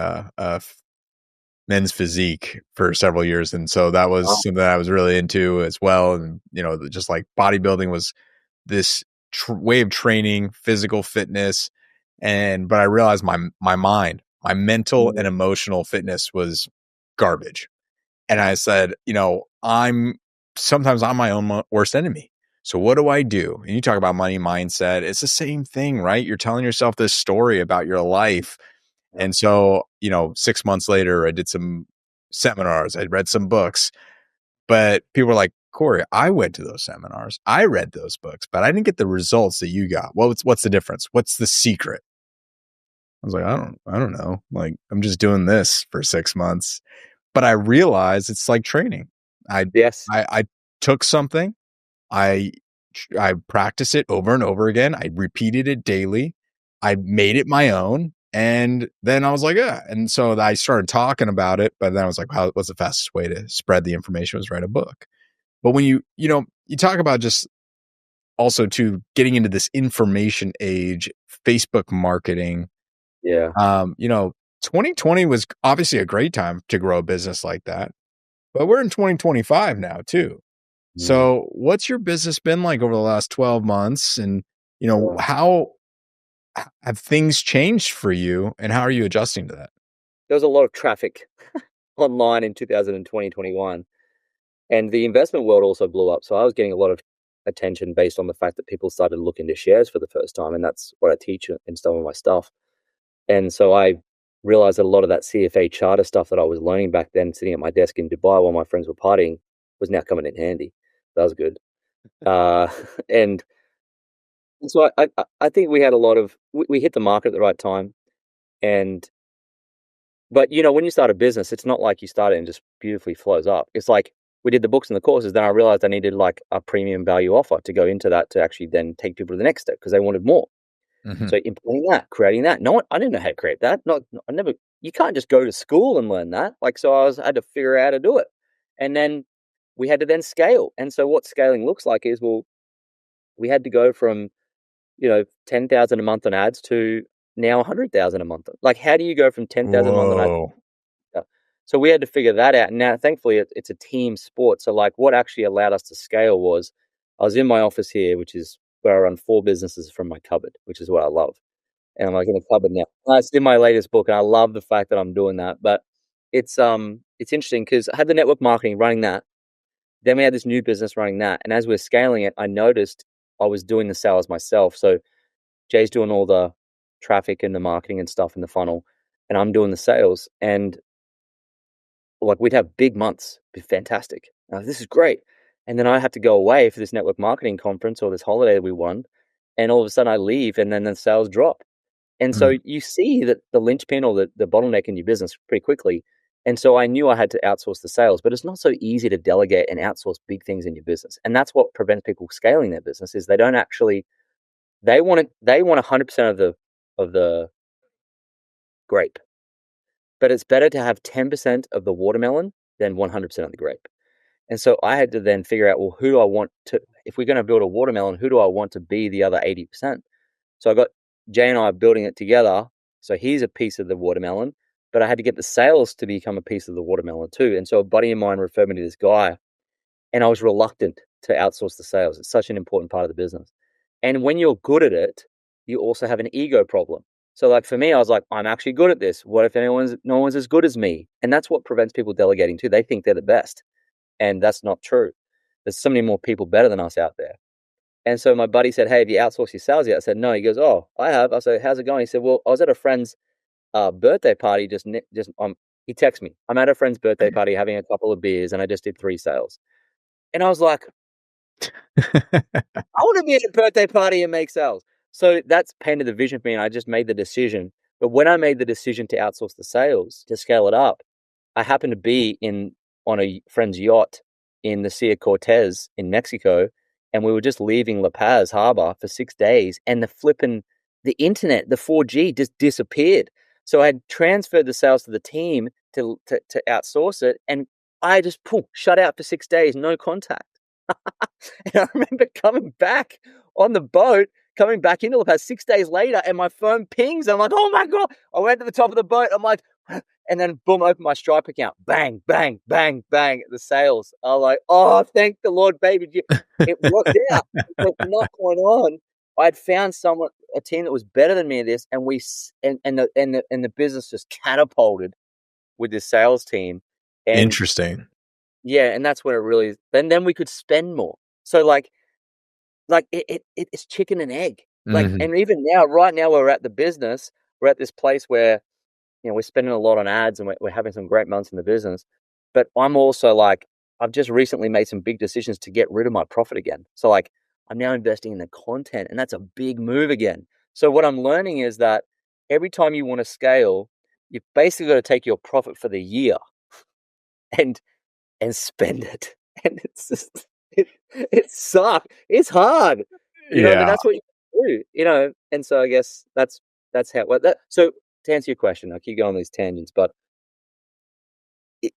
men's physique for several years. And so that was something that I was really into as well. And, just like bodybuilding was this way of training, physical fitness. But I realized my mind, my mental and emotional fitness was garbage. And I said, sometimes I'm my own worst enemy. So what do I do? And you talk about money mindset. It's the same thing, right? You're telling yourself this story about your life. And so, 6 months later, I did some seminars, I read some books, but people were like, Corey, I went to those seminars, I read those books, but I didn't get the results that you got. What's the difference? What's the secret? I was like, I don't know. Like, I'm just doing this for 6 months, but I realized it's like training. I took something, I practiced it over and over again. I repeated it daily. I made it my own. And then I was like, yeah. And so I started talking about it, but then I was like, what's the fastest way to spread the information? Was write a book. But when you talk about just also to getting into this information age, Facebook marketing. Yeah. 2020 was obviously a great time to grow a business like that, but we're in 2025 now too. So what's your business been like over the last 12 months? And, how have things changed for you and how are you adjusting to that? There was a lot of traffic online in 2020, 21. And the investment world also blew up. So I was getting a lot of attention based on the fact that people started looking into shares for the first time, and that's what I teach in some of my stuff. And so I realized that a lot of that CFA charter stuff that I was learning back then, sitting at my desk in Dubai while my friends were partying, was now coming in handy. That was good. And so I think we had a lot of, we hit the market at the right time. But when you start a business, it's not like you start it and just beautifully flows up. It's like we did the books and the courses. Then I realized I needed like a premium value offer to go into that to actually then take people to the next step because they wanted more. So implementing that, creating that. I didn't know how to create that. You can't just go to school and learn that. So I had to figure out how to do it. And then we had to then scale. And so what scaling looks like is, we had to go from, 10,000 a month on ads to now 100,000 a month. Like, how do you go from 10,000 a month on ads? So we had to figure that out. And now, thankfully, it's a team sport. So like, what actually allowed us to scale was, I was in my office here, which is where I run 4 businesses from my cupboard, which is what I love. And I'm like in a cupboard now. It's in my latest book, and I love the fact that I'm doing that. But it's interesting because I had the network marketing running that. Then we had this new business running that. And as we're scaling it, I noticed I was doing the sales myself. So Jay's doing all the traffic and the marketing and stuff in the funnel, and I'm doing the sales. And like, we'd have big months, be fantastic. This is great. And then I had to go away for this network marketing conference or this holiday that we won. And all of a sudden I leave, and then the sales drop. And so you see that the linchpin or the bottleneck in your business pretty quickly. And so I knew I had to outsource the sales, but it's not so easy to delegate and outsource big things in your business. And that's what prevents people scaling their business, is they don't actually, they want 100% of the grape, but it's better to have 10% of the watermelon than 100% of the grape. And so I had to then figure out, well, who do I want to, if we're going to build a watermelon, who do I want to be the other 80%? So I got Jay and I building it together. So he's a piece of the watermelon, but I had to get the sales to become a piece of the watermelon too. And so a buddy of mine referred me to this guy, and I was reluctant to outsource the sales. It's such an important part of the business. And when you're good at it, you also have an ego problem. So like for me, I was like, I'm actually good at this. What if no one's as good as me? And that's what prevents people delegating too. They think they're the best. And that's not true. There's so many more people better than us out there. And so my buddy said, hey, have you outsourced your sales yet? I said, no. He goes, oh, I have. I said, how's it going? He said, well, I was at a friend's birthday party. He texted me. I'm at a friend's birthday party having a couple of beers, and I just did 3 sales. And I was like, I want to be at a birthday party and make sales. So that's painted the vision for me, and I just made the decision. But when I made the decision to outsource the sales, to scale it up, I happened to be on a friend's yacht in the Sea of Cortez in Mexico, and we were just leaving La Paz harbor for 6 days, and the internet, the 4G just disappeared. So I had transferred the sales to the team to outsource it, and I just shut out for 6 days, no contact. And I remember coming back on the boat, coming back into La Paz 6 days later, and my phone pings. I'm like, oh my God. I went to the top of the boat. I'm like, and then boom, open my Stripe account. Bang, bang, bang, bang. The sales. I'm like, oh, thank the Lord, baby. It worked out. But from that point on, I had found a team that was better than me at this, and the business just catapulted with this sales team. And interesting. Yeah, and that's when it really. Then we could spend more. So like it's chicken and egg. And even now, right now, we're at the business. We're at this place where we're spending a lot on ads, and we're having some great months in the business. But I'm also like, I've just recently made some big decisions to get rid of my profit again. So like, I'm now investing in the content, and that's a big move again. So what I'm learning is that every time you want to scale, you've basically got to take your profit for the year and spend it. And it's just, it sucks. It's hard. But that's what you do, and so I guess that's how, so to answer your question, I keep going on these tangents, but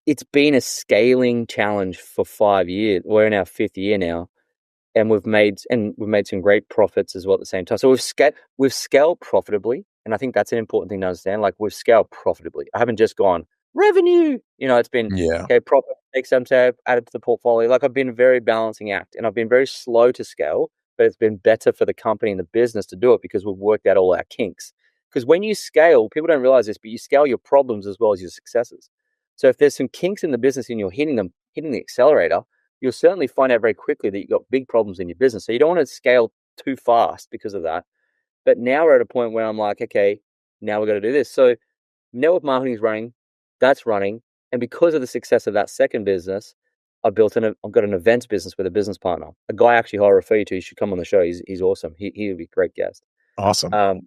it's been a scaling challenge for 5 years. We're in our 5th year now, and we've made some great profits as well at the same time. So we've scaled profitably, and I think that's an important thing to understand. Like, we've scaled profitably. I haven't just gone revenue. It's been okay, profit, take some tab, add it to the portfolio. Like, I've been a very balancing act, and I've been very slow to scale, but it's been better for the company and the business to do it because we've worked out all our kinks. Because when you scale, people don't realize this, but you scale your problems as well as your successes. So if there's some kinks in the business and you're hitting the accelerator, you'll certainly find out very quickly that you've got big problems in your business. So you don't want to scale too fast because of that. But now we're at a point where I'm like, okay, now we've got to do this. So network marketing is running, that's running. And because of the success of that second business, I've got an events business with a business partner, a guy actually who I refer you to. You should come on the show. He's awesome. He would be a great guest. Awesome.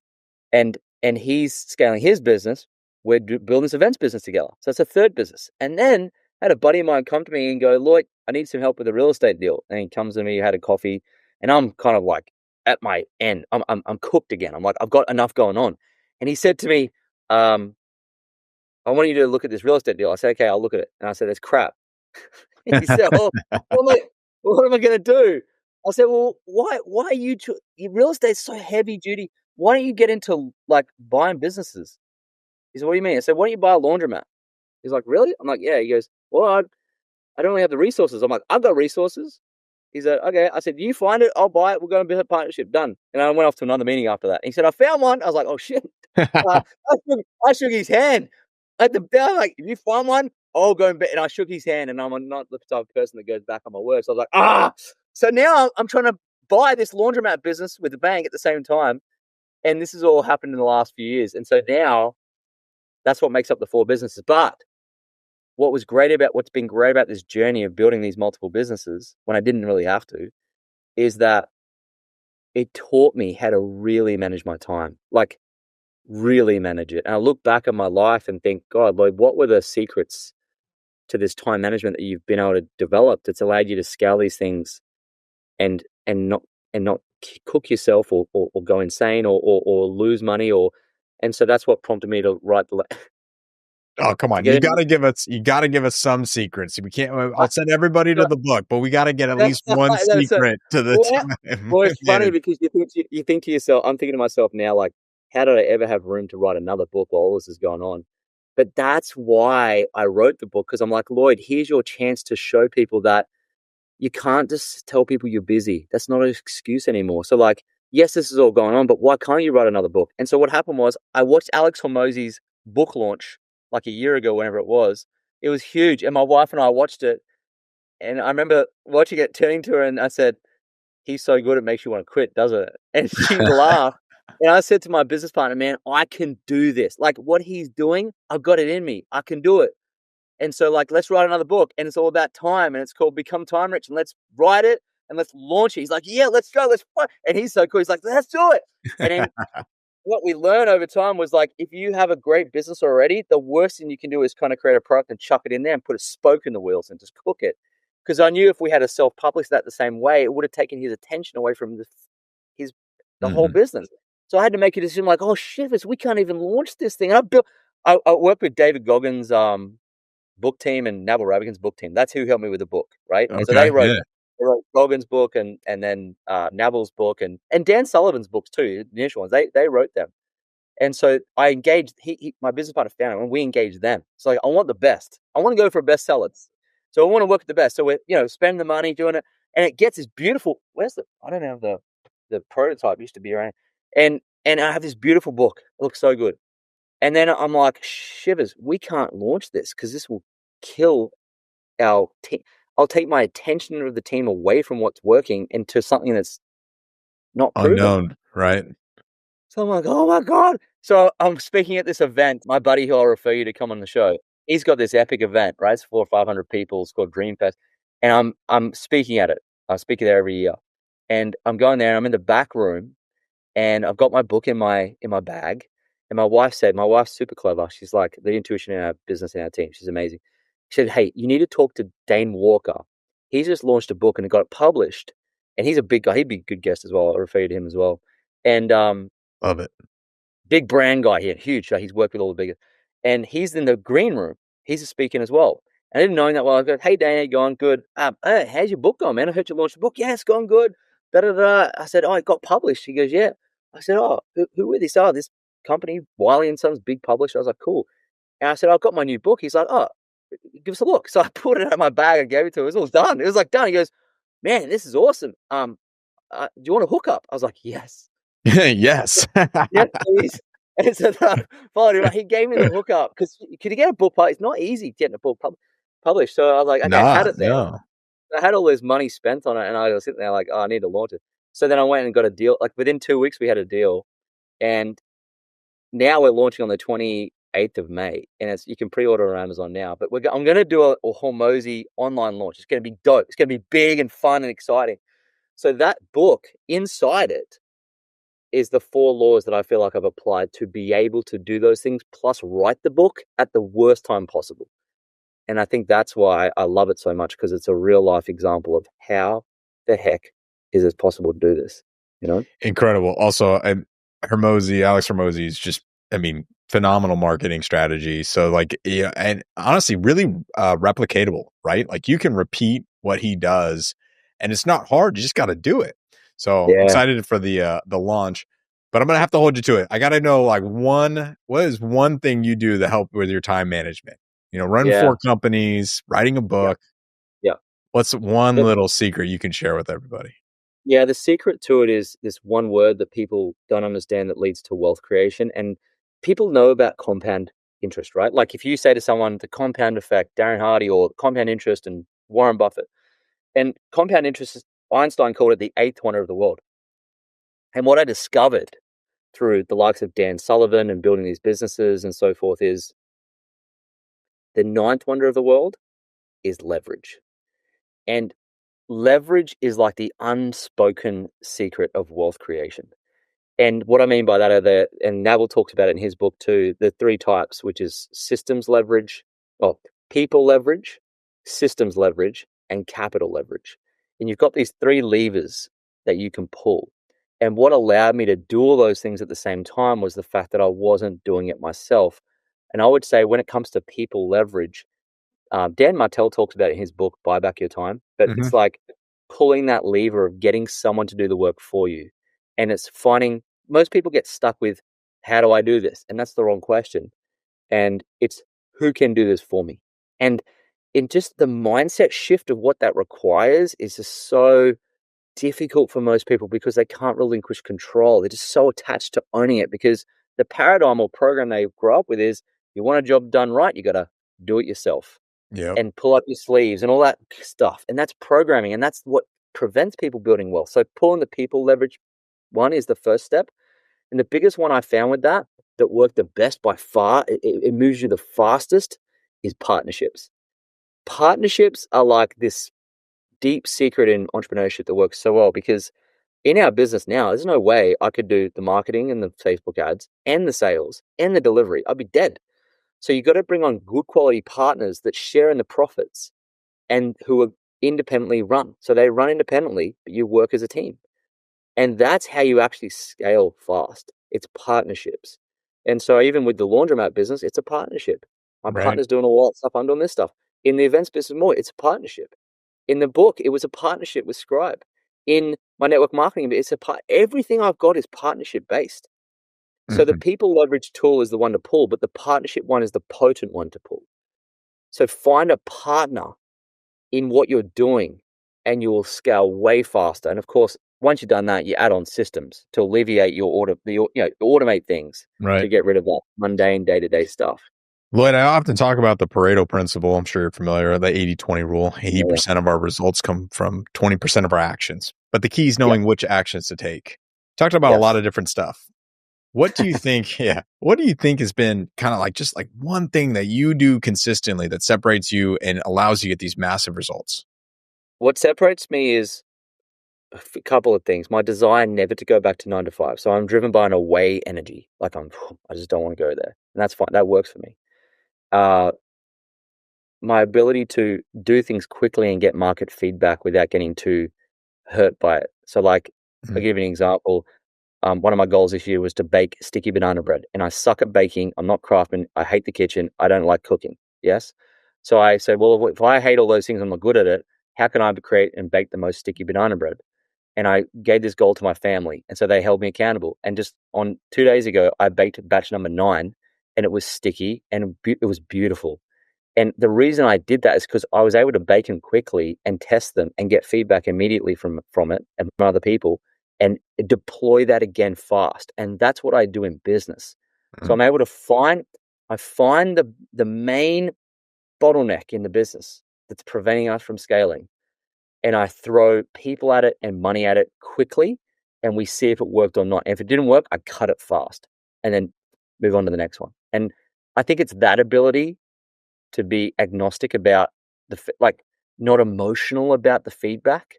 And he's scaling his business. We're building this events business together. So that's a third business. And then I had a buddy of mine come to me and go, Lloyd, I need some help with a real estate deal. And he comes to me, had a coffee, and I'm kind of like at my end. I'm cooked again. I'm like, I've got enough going on. And he said to me, I want you to look at this real estate deal. I said, okay, I'll look at it. And I said, it's crap. He said, oh, what am I going to do? I said, well, why are you, real estate's so heavy duty. Why don't you get into like buying businesses? He said, what do you mean? I said, why don't you buy a laundromat? He's like, really? I'm like, yeah. He goes, well, I don't really have the resources. I'm like, I've got resources. He said, okay. I said, you find it, I'll buy it. We're going to be a partnership. Done. And I went off to another meeting after that. He said, I found one. I was like, oh shit. I shook his hand at the down. Like, if you find one, I'll go and bet. And I shook his hand, and I'm not the type of person that goes back on my word. So I was like, So now I'm trying to buy this laundromat business with the bank at the same time. And this has all happened in the last few years. And so now that's what makes up the 4 businesses. But what's been great about this journey of building these multiple businesses when I didn't really have to, is that it taught me how to really manage my time, like really manage it. And I look back at my life and think, God, Lloyd, what were the secrets to this time management that you've been able to develop that's allowed you to scale these things and not cook yourself or go insane or lose money and so that's what prompted me to write the. Oh, come on! You got to give us some secrets. We can't. I'll send everybody to the book, but we got to get at least one secret to the time. Well, it's funny because you think to yourself. I'm thinking to myself now, like, how did I ever have room to write another book while all this is going on? But that's why I wrote the book, because I'm like, Lloyd, here's your chance to show people that you can't just tell people you're busy. That's not an excuse anymore. So, like, yes, this is all going on, but why can't you write another book? And so what happened was I watched Alex Hormozi's book launch like a year ago, whenever it was. It was huge. And my wife and I watched it. And I remember watching it, turning to her, and I said, he's so good, it makes you want to quit, doesn't it? And she laughed. And I said to my business partner, man, I can do this. Like, what he's doing, I've got it in me. I can do it. And so, like, let's write another book. And it's all about time. And it's called Become Time Rich. And let's write it and let's launch it. He's like, yeah, let's go. Let's fight. And he's so cool. He's like, let's do it. And then what we learned over time was, like, if you have a great business already, the worst thing you can do is kind of create a product and chuck it in there and put a spoke in the wheels and just cook it. Because I knew if we had to self-publish that the same way, it would have taken his attention away from the whole business. So I had to make a decision, like, oh shit, we can't even launch this thing. And I worked with David Goggins' book team and Naval Ravikant's book team. That's who helped me with the book, right? Okay, and so they wrote Goggins' book and then Naval's book and Dan Sullivan's books too, the initial ones. They wrote them. And so I engaged my business partner found it, and we engaged them. So, like, I want the best. I want to go for bestsellers. So I want to work with the best. So we're, spend the money doing it, and it gets this beautiful. I don't have the prototype. Used to be around, and I have this beautiful book. It looks so good. And then I'm like, shivers, we can't launch this because this will kill our team. I'll take my attention of the team away from what's working into something that's not proven. Unknown, right? So I'm like, oh my God. So I'm speaking at this event. My buddy who I'll refer you to come on the show, he's got this epic event, right? It's 400 or 500 people. It's called Dreamfest. And I'm speaking at it. I speak there every year. And I'm going there and I'm in the back room and I've got my book in my bag. And my wife's super clever. She's like the intuition in our business and our team. She's amazing. She said, hey, you need to talk to Dane Walker. He's just launched a book and got it published. And he's a big guy. He'd be a good guest as well. I'll refer you to him as well. And love it. Big brand guy here, huge. He's worked with all the biggest. And he's in the green room. He's a speaking as well. And I didn't know him that well. I go, hey, Dane, how you going? Good. Hey, how's your book going, man? I heard you launched a book. Yeah, it's going good. Da-da-da. I said, oh, it got published. He goes, yeah. I said, oh, who are this? Oh, this company, Wiley & Sons, big publisher. I was like, cool. And I said, I've got my new book. He's like, oh, give us a look. So I pulled it out of my bag and gave it to him. It was all done. It was like done. He goes, man, this is awesome. Do you want a hookup? I was like, yes. Yes. Yes, please. And so I followed him. He gave me the hookup because could you get a book published? It's not easy getting a book published. So I was like, okay, I had it there. No. I had all this money spent on it, and I was sitting there like, oh, I need to launch it. So then I went and got a deal. Like within 2 weeks, we had a deal, and now we're launching on the 28th of May, and you can pre-order on Amazon now. But I'm going to do a Hormozy online launch. It's going to be dope. It's going to be big and fun and exciting. So that book, inside it, is the 4 laws that I feel like I've applied to be able to do those things, plus write the book at the worst time possible. And I think that's why I love it so much, because it's a real life example of how the heck is it possible to do this, you know? Incredible. Also, Alex Hormozy is just, I mean, phenomenal marketing strategy. So like, yeah, and honestly, really replicatable, right? Like you can repeat what he does and it's not hard. You just got to do it. So Yeah. excited for the launch, but I'm going to have to hold you to it. I got to know like what is one thing you do to help with your time management? You know, run 4 companies, writing a book. Yeah. What's one little secret you can share with everybody? Yeah, the secret to it is this one word that people don't understand that leads to wealth creation. And people know about compound interest, right? Like if you say to someone the compound effect, Darren Hardy, or compound interest and Warren Buffett, and compound interest, Einstein called it the 8th wonder of the world. And what I discovered through the likes of Dan Sullivan and building these businesses and so forth is the 9th wonder of the world is leverage. And leverage is like the unspoken secret of wealth creation. And what I mean by that are and Naval talks about it in his book too, the 3 types, which is systems leverage, people leverage, systems leverage, and capital leverage. And you've got these 3 levers that you can pull. And what allowed me to do all those things at the same time was the fact that I wasn't doing it myself. And I would say when it comes to people leverage, Dan Martell talks about it in his book, Buy Back Your Time, but it's like pulling that lever of getting someone to do the work for you. And it's finding, most people get stuck with, how do I do this? And that's the wrong question. And it's, who can do this for me? And in just the mindset shift of what that requires is just so difficult for most people, because they can't relinquish control. They're just so attached to owning it, because the paradigm or program they grow up with is, you want a job done right, you got to do it yourself. Yep. And pull up your sleeves and all that stuff. And that's programming. And that's what prevents people building wealth. So pulling the people leverage one is the first step. And the biggest one I found with that worked the best by far, it moves you the fastest, is partnerships. Partnerships are like this deep secret in entrepreneurship that works so well, because in our business now, there's no way I could do the marketing and the Facebook ads and the sales and the delivery. I'd be dead. So you got to bring on good quality partners that share in the profits and who are independently run. So they run independently, but you work as a team. And that's how you actually scale fast. It's partnerships. And so even with the laundromat business, it's a partnership. My partner's doing all that stuff. I'm doing this stuff. In the events business more, it's a partnership. In the book, it was a partnership with Scribe. In my network marketing, everything I've got is partnership based. So the people leverage tool is the one to pull, but the partnership one is the potent one to pull. So find a partner in what you're doing and you will scale way faster. And of course, once you've done that, you add on systems to alleviate automate things to get rid of that mundane day-to-day stuff. Lloyd, I often talk about the Pareto principle. I'm sure you're familiar with the 80-20 rule. 80% of our results come from 20% of our actions. But the key is knowing which actions to take. Talked about a lot of different stuff. What do you think? What do you think has been kind of like just like one thing that you do consistently that separates you and allows you to get these massive results? What separates me is a couple of things. My desire never to go back to 9 to 5. So I'm driven by an away energy. Like I just don't want to go there. And that's fine. That works for me. My ability to do things quickly and get market feedback without getting too hurt by it. So like, I'll give you an example. One of my goals this year was to bake sticky banana bread, and I suck at baking. I'm not craftsman. I hate the kitchen. I don't like cooking. Yes. So I said, well, if I hate all those things, I'm not good at it. How can I create and bake the most sticky banana bread? And I gave this goal to my family. And so they held me accountable. And just on 2 days ago, I baked batch number 9, and it was sticky and it was beautiful. And the reason I did that is because I was able to bake them quickly and test them and get feedback immediately from it and from other people, and deploy that again fast. And that's what I do in business. So I'm able to find the main bottleneck in the business that's preventing us from scaling. and I throw people at it and money at it quickly, and we see if it worked or not. And if it didn't work, I cut it fast and then move on to the next one. And I think it's that ability to be agnostic about not emotional about the feedback.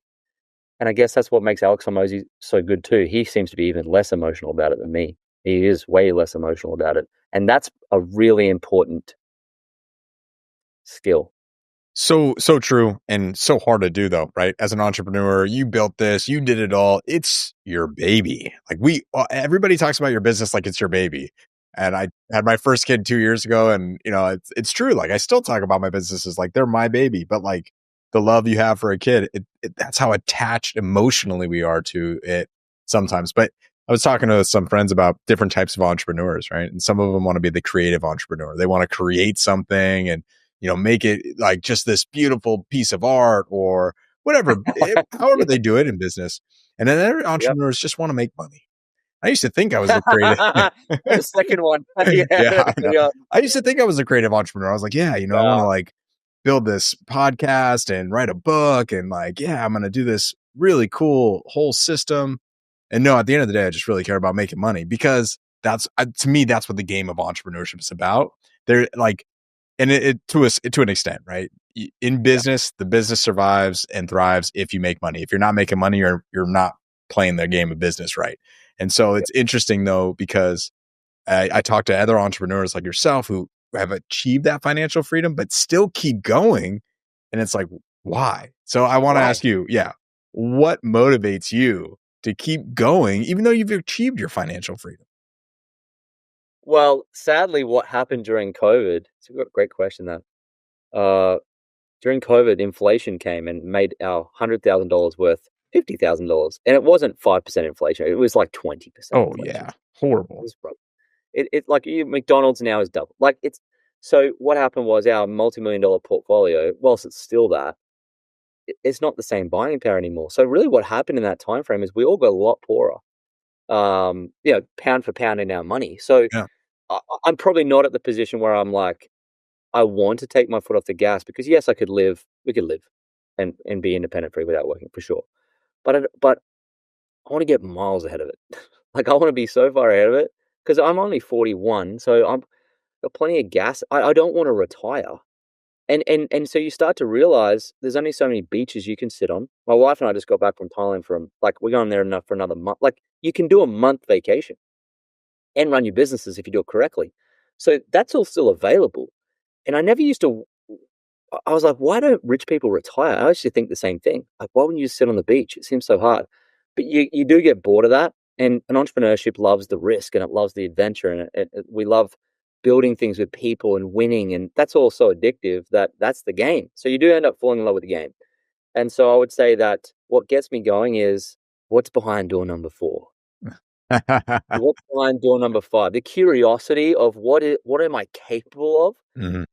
And I guess that's what makes Alex Hormozi so good too. He seems to be even less emotional about it than me. He is way less emotional about it. And that's a really important skill. So true and so hard to do though, right? As an entrepreneur, you built this, you did it all. It's your baby. Like everybody talks about your business like it's your baby. And I had my first kid 2 years ago, and it's true. Like I still talk about my businesses like they're my baby, but like the love you have for a kid, that's how attached emotionally we are to it sometimes. But I was talking to some friends about different types of entrepreneurs, right? And some of them want to be the creative entrepreneur. They want to create something and make it like just this beautiful piece of art or whatever, however they do it in business. And then other entrepreneurs just want to make money. I used to think I was a creative. The second one. Yeah, I used to think I was a creative entrepreneur. I was like, I want to like build this podcast and write a book and like, I'm going to do this really cool whole system. And no, at the end of the day, I just really care about making money because to me, that's what the game of entrepreneurship is about. They're like, and it to an extent, right? In business, the business survives and thrives if you make money. If you're not making money, you're not playing the game of business right. And so it's interesting though, because I talk to other entrepreneurs like yourself who have achieved that financial freedom, but still keep going. And it's like, why? So I want to ask you, what motivates you to keep going, even though you've achieved your financial freedom? Well, sadly, what happened during COVID, it's a great question though. During COVID, inflation came and made our $100,000 worth $50,000. And it wasn't 5% inflation. It was like 20%. Oh, inflation. Yeah. Horrible. It like McDonald's now is double. Like so what happened was our multi-million-dollar portfolio, whilst it's still that, it's not the same buying power anymore. So really what happened in that time frame is we all got a lot poorer. Pound for pound in our money. So I'm probably not at the position where I'm like, I want to take my foot off the gas because yes, we could live and be independent free without working for sure. But I want to get miles ahead of it. Like I want to be so far ahead of it because I'm only 41. So I'm got plenty of gas. I don't want to retire. And so you start to realize there's only so many beaches you can sit on. My wife and I just got back from Thailand we're going there enough for another month. Like you can do a month vacation and run your businesses if you do it correctly. So that's all still available. And I never used to, I was like, why don't rich people retire? I actually think the same thing. Like, why wouldn't you just sit on the beach? It seems so hard. But you do get bored of that. And entrepreneurship loves the risk and it loves the adventure. And we love building things with people and winning. And that's all so addictive that's the game. So you do end up falling in love with the game. And so I would say that what gets me going is what's behind door number 4. What's behind door number 5? The curiosity of what am I capable of? Mm-hmm.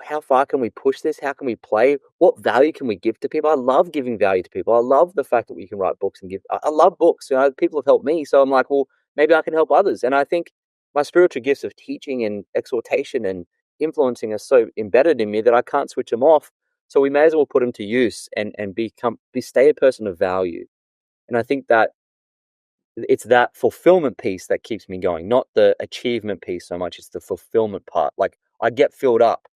How far can we push this? How can we play? What value can we give to people? I love giving value to people. I love the fact that we can write books and give. I love books. People have helped me, so I'm like, well, maybe I can help others. And I think my spiritual gifts of teaching and exhortation and influencing are so embedded in me that I can't switch them off. So we may as well put them to use and stay a person of value. And I think that it's that fulfillment piece that keeps me going, not the achievement piece so much. It's the fulfillment part. Like I get filled up,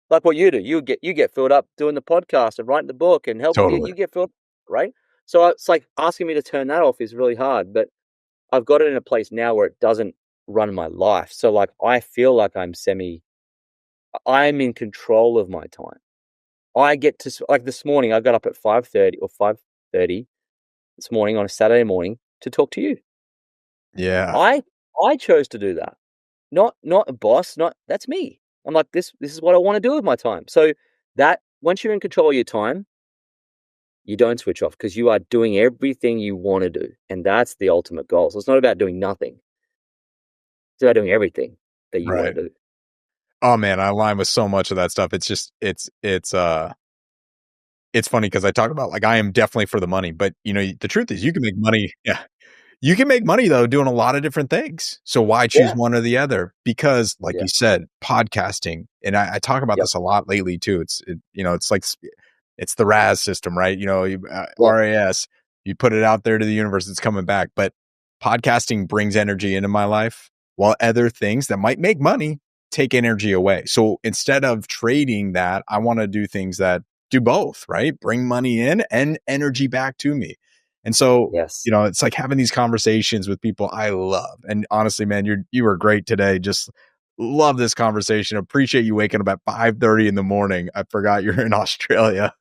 like what you do. You get filled up doing the podcast and writing the book and helping Totally. You get filled up, right? So it's like asking me to turn that off is really hard, but I've got it in a place now where it doesn't run my life. So like I feel like I'm in control of my time. I get to, like this morning, I got up at 5:30 this morning on a Saturday morning to talk to you. Yeah. I chose to do that. Not a boss, that's me. I'm like, this is what I want to do with my time. So that once you're in control of your time, you don't switch off because you are doing everything you want to do. And that's the ultimate goal. So it's not about doing nothing. It's about doing everything that you want to do. Oh man, I align with so much of that stuff. It's just, it's funny because I talk about like, I am definitely for the money, but the truth is you can make money. Yeah. You can make money though, doing a lot of different things. So why choose one or the other? Because like you said, podcasting, and I talk about this a lot lately too. It's like it's the RAS system, right? RAS, you put it out there to the universe, it's coming back. But podcasting brings energy into my life, while other things that might make money take energy away. So instead of trading that, I want to do things that do both, right? Bring money in and energy back to me. And so, Yes. it's like having these conversations with people I love. And honestly, man, you were great today. Just love this conversation. Appreciate you waking up at 5:30 in the morning. I forgot you're in Australia.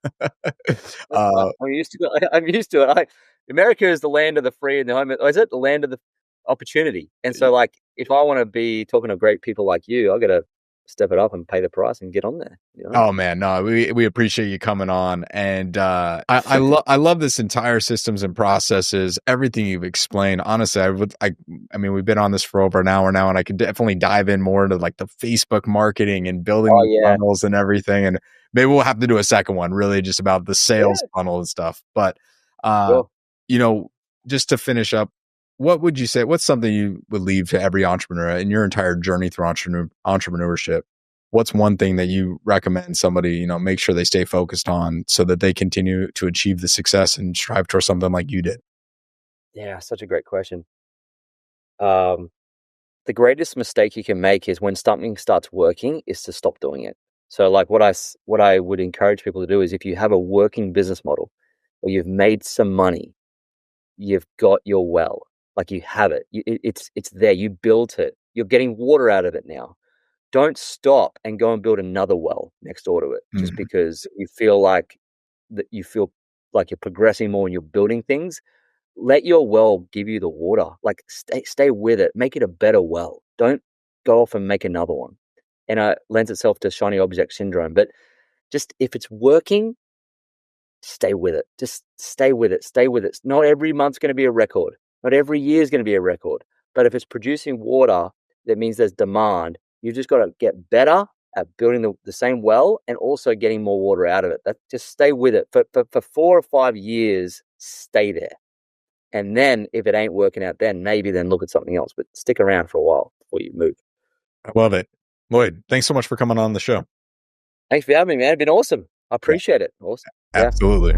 That's fine. I'm used to it. I'm used to it. America is the land of the free and the home. Is it the land of the opportunity? And so, like, if I want to be talking to great people like you, I got to step it up and pay the price and get on there. Oh man, no, we appreciate you coming on, and I love this entire systems and processes, everything you've explained. Honestly, I mean, we've been on this for over an hour now, and I could definitely dive in more into like the Facebook marketing and building funnels and everything, and maybe we'll have to do a second one, really just about the sales funnel and stuff. But Sure. just to finish up, what would you say? What's something you would leave to every entrepreneur in your entire journey through entrepreneurship? What's one thing that you recommend somebody, make sure they stay focused on so that they continue to achieve the success and strive towards something like you did? Yeah, such a great question. The greatest mistake you can make is when something starts working is to stop doing it. So like what I would encourage people to do is, if you have a working business model or you've made some money, you've got your well, like you have it. It's there. You built it. You're getting water out of it now. Don't stop and go and build another well next door to it just because you feel like you're progressing more and you're building things. Let your well give you the water. Like stay with it. Make it a better well. Don't go off and make another one. And it lends itself to shiny object syndrome. But just if it's working, stay with it. Just stay with it. Stay with it. Not every month's going to be a record. Not every year is going to be a record. But if it's producing water, that means there's demand. You've just got to get better at building the same well and also getting more water out of it. Just stay with it. For 4 or 5 years, stay there. And then if it ain't working out, then look at something else. But stick around for a while before you move. I love it. Lloyd, thanks so much for coming on the show. Thanks for having me, man. It's been awesome. I appreciate it. Awesome. Absolutely.